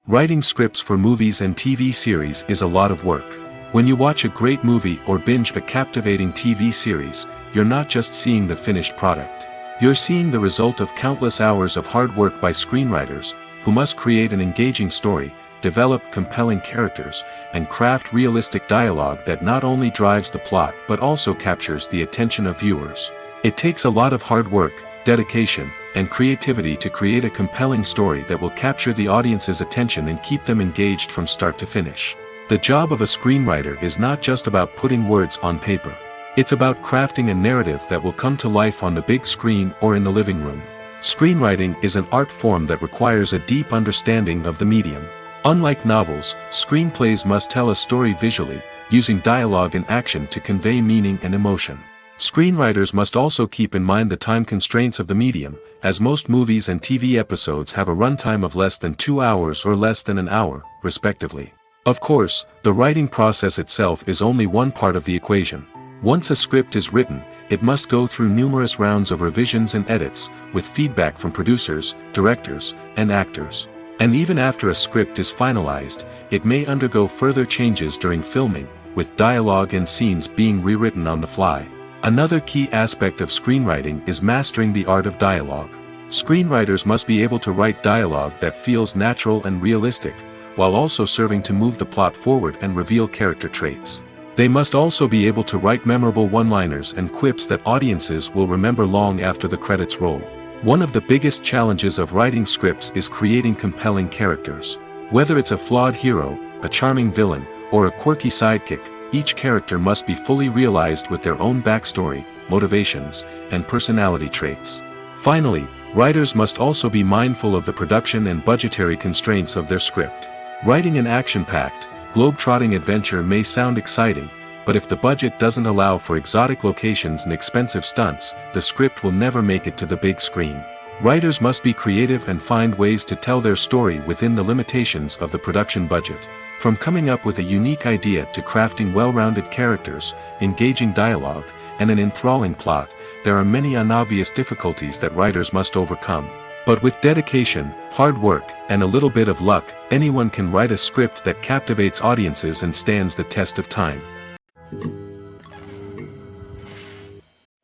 Writing scripts for movies and TV series is a lot of work. When you watch a great movie or binge a captivating TV series, you're not just seeing the finished product. You're seeing the result of countless hours of hard work by screenwriters, who must create an engaging story, develop compelling characters, and craft realistic dialogue that not only drives the plot but also captures the attention of viewers. It takes a lot of hard work, dedication, and creativity to create a compelling story that will capture the audience's attention and keep them engaged from start to finish. The job of a screenwriter is not just about putting words on paper. It's about crafting a narrative that will come to life on the big screen or in the living room. Screenwriting is an art form that requires a deep understanding of the medium. Unlike novels, screenplays must tell a story visually, using dialogue and action to convey meaning and emotion. Screenwriters must also keep in mind the time constraints of the medium, as most movies and TV episodes have a runtime of less than 2 hours or less than an hour, respectively. Of course, the writing process itself is only one part of the equation. Once a script is written, it must go through numerous rounds of revisions and edits, with feedback from producers, directors, and actors. And even after a script is finalized, it may undergo further changes during filming, with dialogue and scenes being rewritten on the fly. Another key aspect of screenwriting is mastering the art of dialogue. Screenwriters must be able to write dialogue that feels natural and realistic, while also serving to move the plot forward and reveal character traits. They must also be able to write memorable one-liners and quips that audiences will remember long after the credits roll. One of the biggest challenges of writing scripts is creating compelling characters. Whether it's a flawed hero, a charming villain, or a quirky sidekick, each character must be fully realized with their own backstory, motivations, and personality traits. Finally, writers must also be mindful of the production and budgetary constraints of their script. Writing an action-packed, globe-trotting adventure may sound exciting, but if the budget doesn't allow for exotic locations and expensive stunts, the script will never make it to the big screen. Writers must be creative and find ways to tell their story within the limitations of the production budget. From coming up with a unique idea to crafting well-rounded characters, engaging dialogue, and an enthralling plot, there are many unobvious difficulties that writers must overcome. But with dedication, hard work, and a little bit of luck, anyone can write a script that captivates audiences and stands the test of time.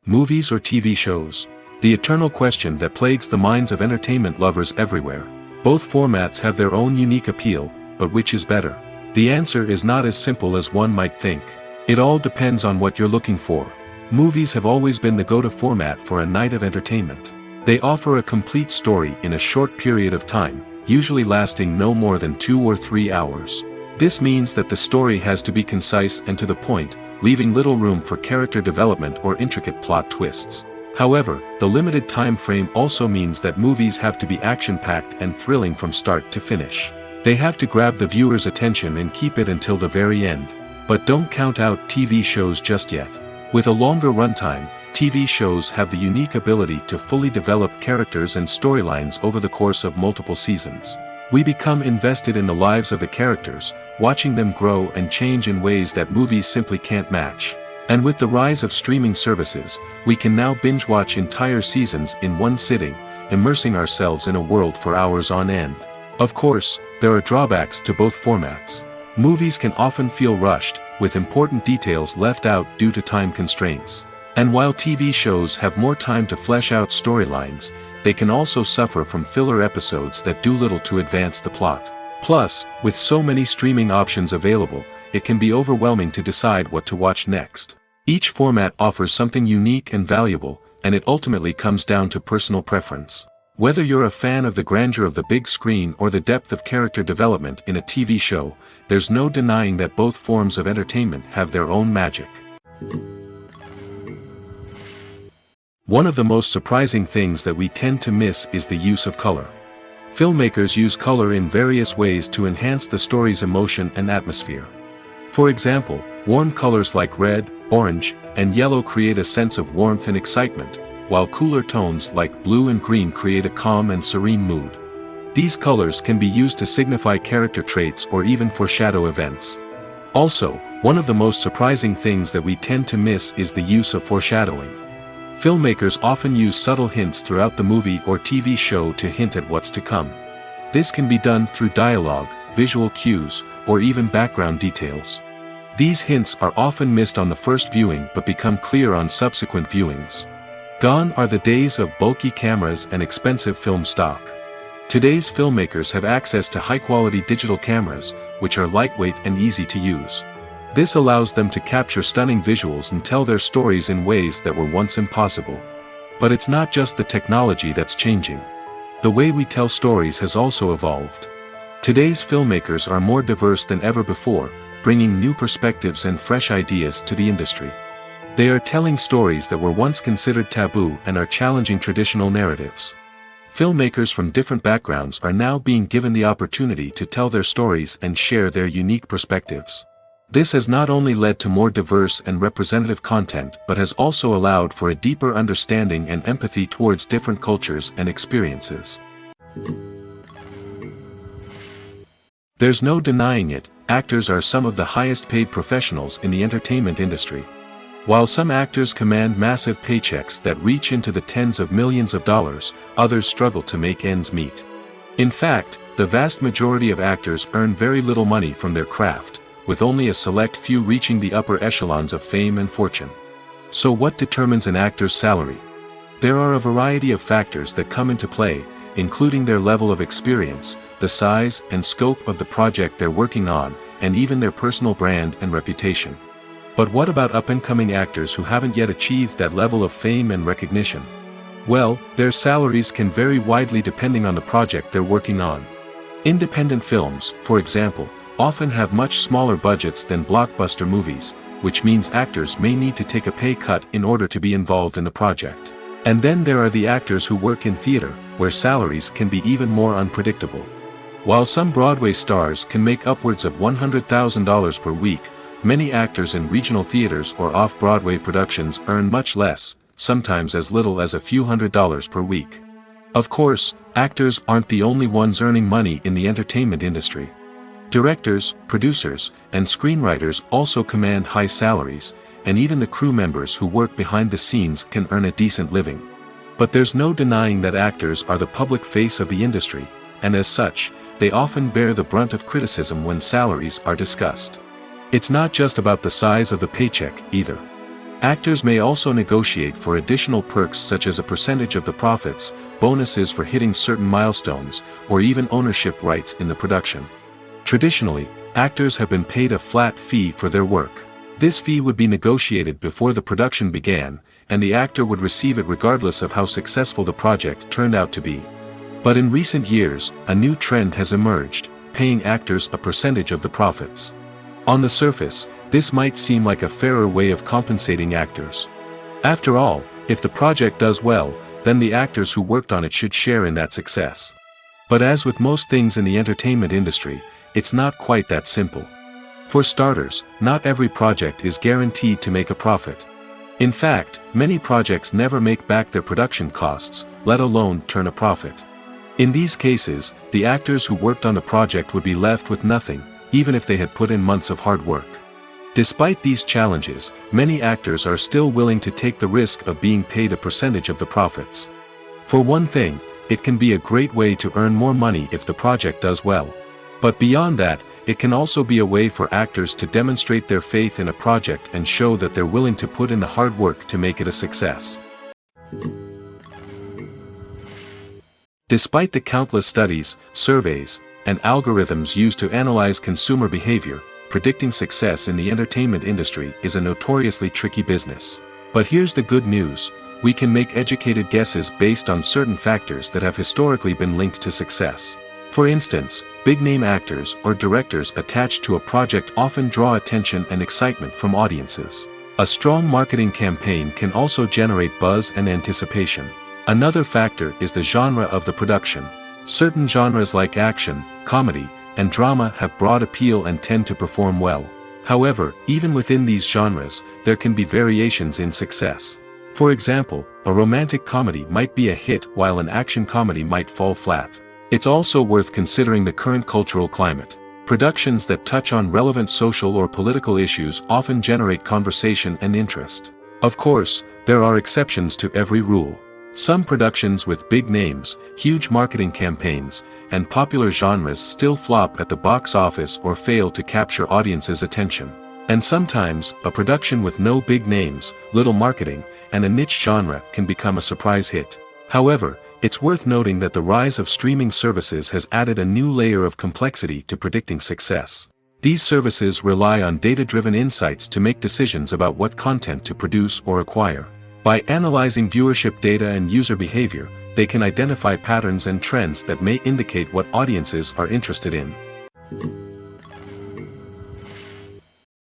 Movies or TV shows? The eternal question that plagues the minds of entertainment lovers everywhere. Both formats have their own unique appeal, but which is better? The answer is not as simple as one might think. It all depends on what you're looking for. Movies have always been the go-to format for a night of entertainment. They offer a complete story in a short period of time, usually lasting no more than 2 or 3 hours. This means that the story has to be concise and to the point, leaving little room for character development or intricate plot twists. However, the limited time frame also means that movies have to be action-packed and thrilling from start to finish. They have to grab the viewer's attention and keep it until the very end. But don't count out TV shows just yet. With a longer runtime, TV shows have the unique ability to fully develop characters and storylines over the course of multiple seasons. We become invested in the lives of the characters, watching them grow and change in ways that movies simply can't match. And with the rise of streaming services, we can now binge-watch entire seasons in one sitting, immersing ourselves in a world for hours on end. Of course, there are drawbacks to both formats. Movies can often feel rushed, with important details left out due to time constraints. And while TV shows have more time to flesh out storylines, they can also suffer from filler episodes that do little to advance the plot. Plus, with so many streaming options available, it can be overwhelming to decide what to watch next. Each format offers something unique and valuable, and it ultimately comes down to personal preference. Whether you're a fan of the grandeur of the big screen or the depth of character development in a TV show, there's no denying that both forms of entertainment have their own magic. One of the most surprising things that we tend to miss is the use of color. Filmmakers use color in various ways to enhance the story's emotion and atmosphere. For example, warm colors like red, orange, and yellow create a sense of warmth and excitement, while cooler tones like blue and green create a calm and serene mood. These colors can be used to signify character traits or even foreshadow events. Also, one of the most surprising things that we tend to miss is the use of foreshadowing. Filmmakers often use subtle hints throughout the movie or TV show to hint at what's to come. This can be done through dialogue, visual cues, or even background details. These hints are often missed on the first viewing but become clear on subsequent viewings. Gone are the days of bulky cameras and expensive film stock. Today's filmmakers have access to high-quality digital cameras, which are lightweight and easy to use. This allows them to capture stunning visuals and tell their stories in ways that were once impossible. But it's not just the technology that's changing. The way we tell stories has also evolved. Today's filmmakers are more diverse than ever before, bringing new perspectives and fresh ideas to the industry. They are telling stories that were once considered taboo and are challenging traditional narratives. Filmmakers from different backgrounds are now being given the opportunity to tell their stories and share their unique perspectives. This has not only led to more diverse and representative content but has also allowed for a deeper understanding and empathy towards different cultures and experiences. There's no denying it, actors are some of the highest paid professionals in the entertainment industry. While some actors command massive paychecks that reach into the tens of millions of dollars, others struggle to make ends meet. In fact, the vast majority of actors earn very little money from their craft, with only a select few reaching the upper echelons of fame and fortune. So what determines an actor's salary? There are a variety of factors that come into play, including their level of experience, the size and scope of the project they're working on, and even their personal brand and reputation. But what about up-and-coming actors who haven't yet achieved that level of fame and recognition? Well, their salaries can vary widely depending on the project they're working on. Independent films, for example, often have much smaller budgets than blockbuster movies, which means actors may need to take a pay cut in order to be involved in the project. And then there are the actors who work in theater, where salaries can be even more unpredictable. While some Broadway stars can make upwards of $100,000 per week, many actors in regional theaters or off-Broadway productions earn much less, sometimes as little as a few $100s per week. Of course, actors aren't the only ones earning money in the entertainment industry. Directors, producers, and screenwriters also command high salaries, and even the crew members who work behind the scenes can earn a decent living. But there's no denying that actors are the public face of the industry, and as such, they often bear the brunt of criticism when salaries are discussed. It's not just about the size of the paycheck, either. Actors may also negotiate for additional perks such as a percentage of the profits, bonuses for hitting certain milestones, or even ownership rights in the production. Traditionally, actors have been paid a flat fee for their work. This fee would be negotiated before the production began, and the actor would receive it regardless of how successful the project turned out to be. But in recent years, a new trend has emerged. paying actors a percentage of the profits. On the surface, this might seem like a fairer way of compensating actors. After all, if the project does well, then the actors who worked on it should share in that success. But as with most things in the entertainment industry, it's not quite that simple. For starters, not every project is guaranteed to make a profit. In fact, many projects never make back their production costs, let alone turn a profit. In these cases, the actors who worked on the project would be left with nothing, even if they had put in months of hard work. Despite these challenges, many actors are still willing to take the risk of being paid a percentage of the profits. For one thing, it can be a great way to earn more money if the project does well. But beyond that, it can also be a way for actors to demonstrate their faith in a project and show that they're willing to put in the hard work to make it a success. Despite the countless studies, surveys, and algorithms used to analyze consumer behavior, predicting success in the entertainment industry is a notoriously tricky business. But here's the good news: we can make educated guesses based on certain factors that have historically been linked to success. For instance, big-name actors or directors attached to a project often draw attention and excitement from audiences. A strong marketing campaign can also generate buzz and anticipation. Another factor is the genre of the production. Certain genres like action, comedy, and drama have broad appeal and tend to perform well. However, even within these genres, there can be variations in success. For example, a romantic comedy might be a hit while an action comedy might fall flat. It's also worth considering the current cultural climate. Productions that touch on relevant social or political issues often generate conversation and interest. Of course, there are exceptions to every rule. Some productions with big names, huge marketing campaigns, and popular genres still flop at the box office or fail to capture audiences' attention. And sometimes, a production with no big names, little marketing, and a niche genre can become a surprise hit. However, it's worth noting that the rise of streaming services has added a new layer of complexity to predicting success. These services rely on data-driven insights to make decisions about what content to produce or acquire. By analyzing viewership data and user behavior, they can identify patterns and trends that may indicate what audiences are interested in.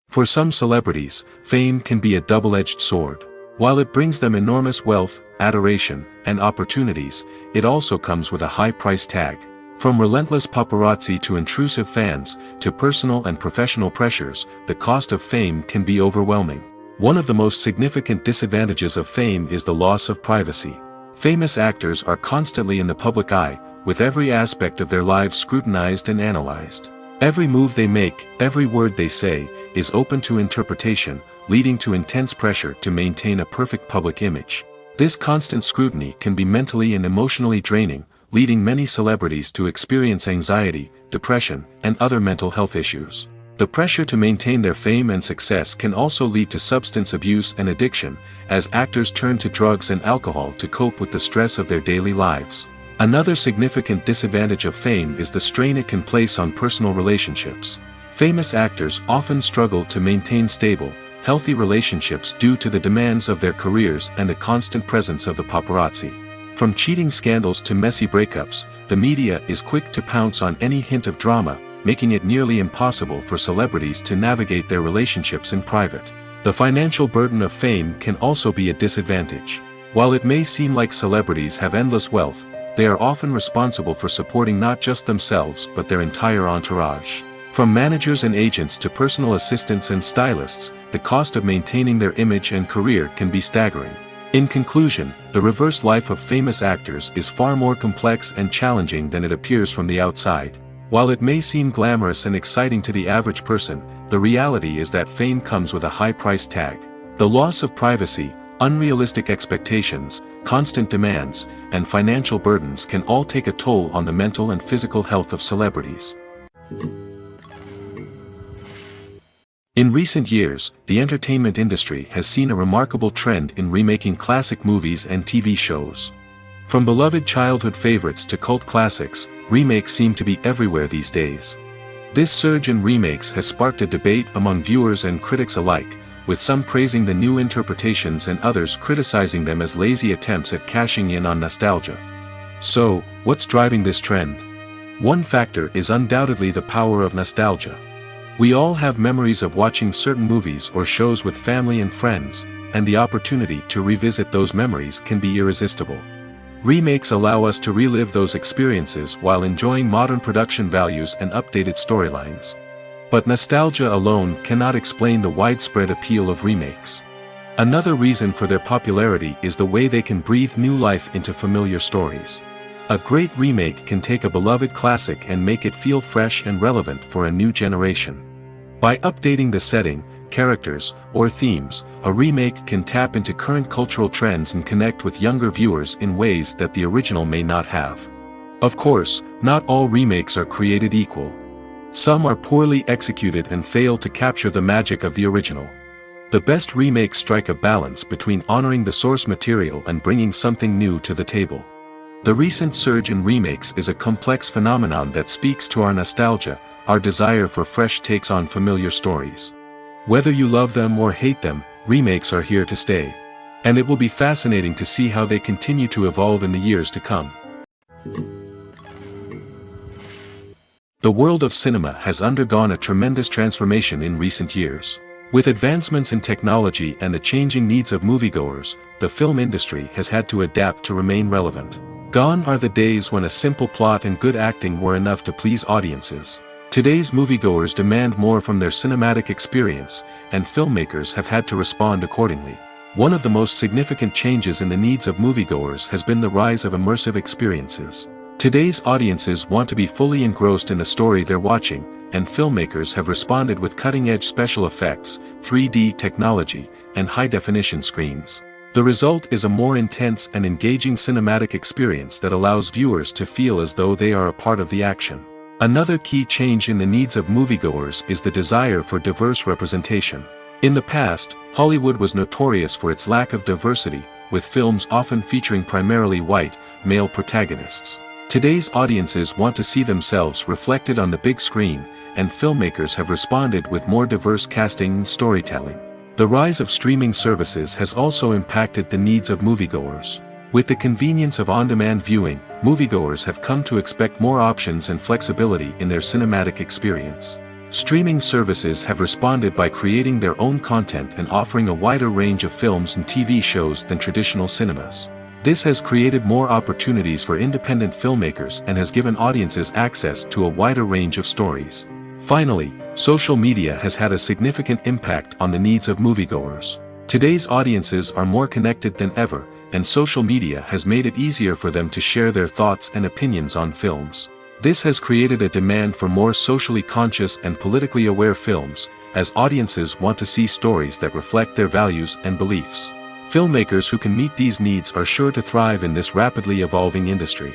For some celebrities, fame can be a double-edged sword. While it brings them enormous wealth, adoration, and opportunities, it also comes with a high price tag. From relentless paparazzi to intrusive fans, to personal and professional pressures, the cost of fame can be overwhelming. One of the most significant disadvantages of fame is the loss of privacy. Famous actors are constantly in the public eye, with every aspect of their lives scrutinized and analyzed. Every move they make, every word they say, is open to interpretation, leading to intense pressure to maintain a perfect public image. This constant scrutiny can be mentally and emotionally draining, leading many celebrities to experience anxiety, depression, and other mental health issues. The pressure to maintain their fame and success can also lead to substance abuse and addiction, as actors turn to drugs and alcohol to cope with the stress of their daily lives. Another significant disadvantage of fame is the strain it can place on personal relationships. Famous actors often struggle to maintain stable, healthy relationships due to the demands of their careers and the constant presence of the paparazzi. From cheating scandals to messy breakups, the media is quick to pounce on any hint of drama, making it nearly impossible for celebrities to navigate their relationships in private. The financial burden of fame can also be a disadvantage. While it may seem like celebrities have endless wealth, they are often responsible for supporting not just themselves but their entire entourage. From managers and agents to personal assistants and stylists, the cost of maintaining their image and career can be staggering. In conclusion, the reverse life of famous actors is far more complex and challenging than it appears from the outside. While it may seem glamorous and exciting to the average person, the reality is that fame comes with a high price tag. The loss of privacy, unrealistic expectations, constant demands, and financial burdens can all take a toll on the mental and physical health of celebrities. In recent years, the entertainment industry has seen a remarkable trend in remaking classic movies and TV shows. From beloved childhood favorites to cult classics, remakes seem to be everywhere these days. This surge in remakes has sparked a debate among viewers and critics alike, with some praising the new interpretations and others criticizing them as lazy attempts at cashing in on nostalgia. So, what's driving this trend? One factor is undoubtedly the power of nostalgia. We all have memories of watching certain movies or shows with family and friends, and the opportunity to revisit those memories can be irresistible. Remakes allow us to relive those experiences while enjoying modern production values and updated storylines. But nostalgia alone cannot explain the widespread appeal of remakes. Another reason for their popularity is the way they can breathe new life into familiar stories. A great remake can take a beloved classic and make it feel fresh and relevant for a new generation. By updating the setting, characters, or themes, a remake can tap into current cultural trends and connect with younger viewers in ways that the original may not have. Of course, not all remakes are created equal. Some are poorly executed and fail to capture the magic of the original. The best remakes strike a balance between honoring the source material and bringing something new to the table. The recent surge in remakes is a complex phenomenon that speaks to our nostalgia, our desire for fresh takes on familiar stories. Whether you love them or hate them, remakes are here to stay. And it will be fascinating to see how they continue to evolve in the years to come. The world of cinema has undergone a tremendous transformation in recent years. With advancements in technology and the changing needs of moviegoers, the film industry has had to adapt to remain relevant. Gone are the days when a simple plot and good acting were enough to please audiences. Today's moviegoers demand more from their cinematic experience, and filmmakers have had to respond accordingly. One of the most significant changes in the needs of moviegoers has been the rise of immersive experiences. Today's audiences want to be fully engrossed in the story they're watching, and filmmakers have responded with cutting-edge special effects, 3D technology, and high-definition screens. The result is a more intense and engaging cinematic experience that allows viewers to feel as though they are a part of the action. Another key change in the needs of moviegoers is the desire for diverse representation. In the past, Hollywood was notorious for its lack of diversity, with films often featuring primarily white, male protagonists. Today's audiences want to see themselves reflected on the big screen, and filmmakers have responded with more diverse casting and storytelling. The rise of streaming services has also impacted the needs of moviegoers. With the convenience of on-demand viewing, moviegoers have come to expect more options and flexibility in their cinematic experience. Streaming services have responded by creating their own content and offering a wider range of films and TV shows than traditional cinemas. This has created more opportunities for independent filmmakers and has given audiences access to a wider range of stories. Finally, social media has had a significant impact on the needs of moviegoers. Today's audiences are more connected than ever, and social media has made it easier for them to share their thoughts and opinions on films. This has created a demand for more socially conscious and politically aware films, as audiences want to see stories that reflect their values and beliefs. Filmmakers who can meet these needs are sure to thrive in this rapidly evolving industry.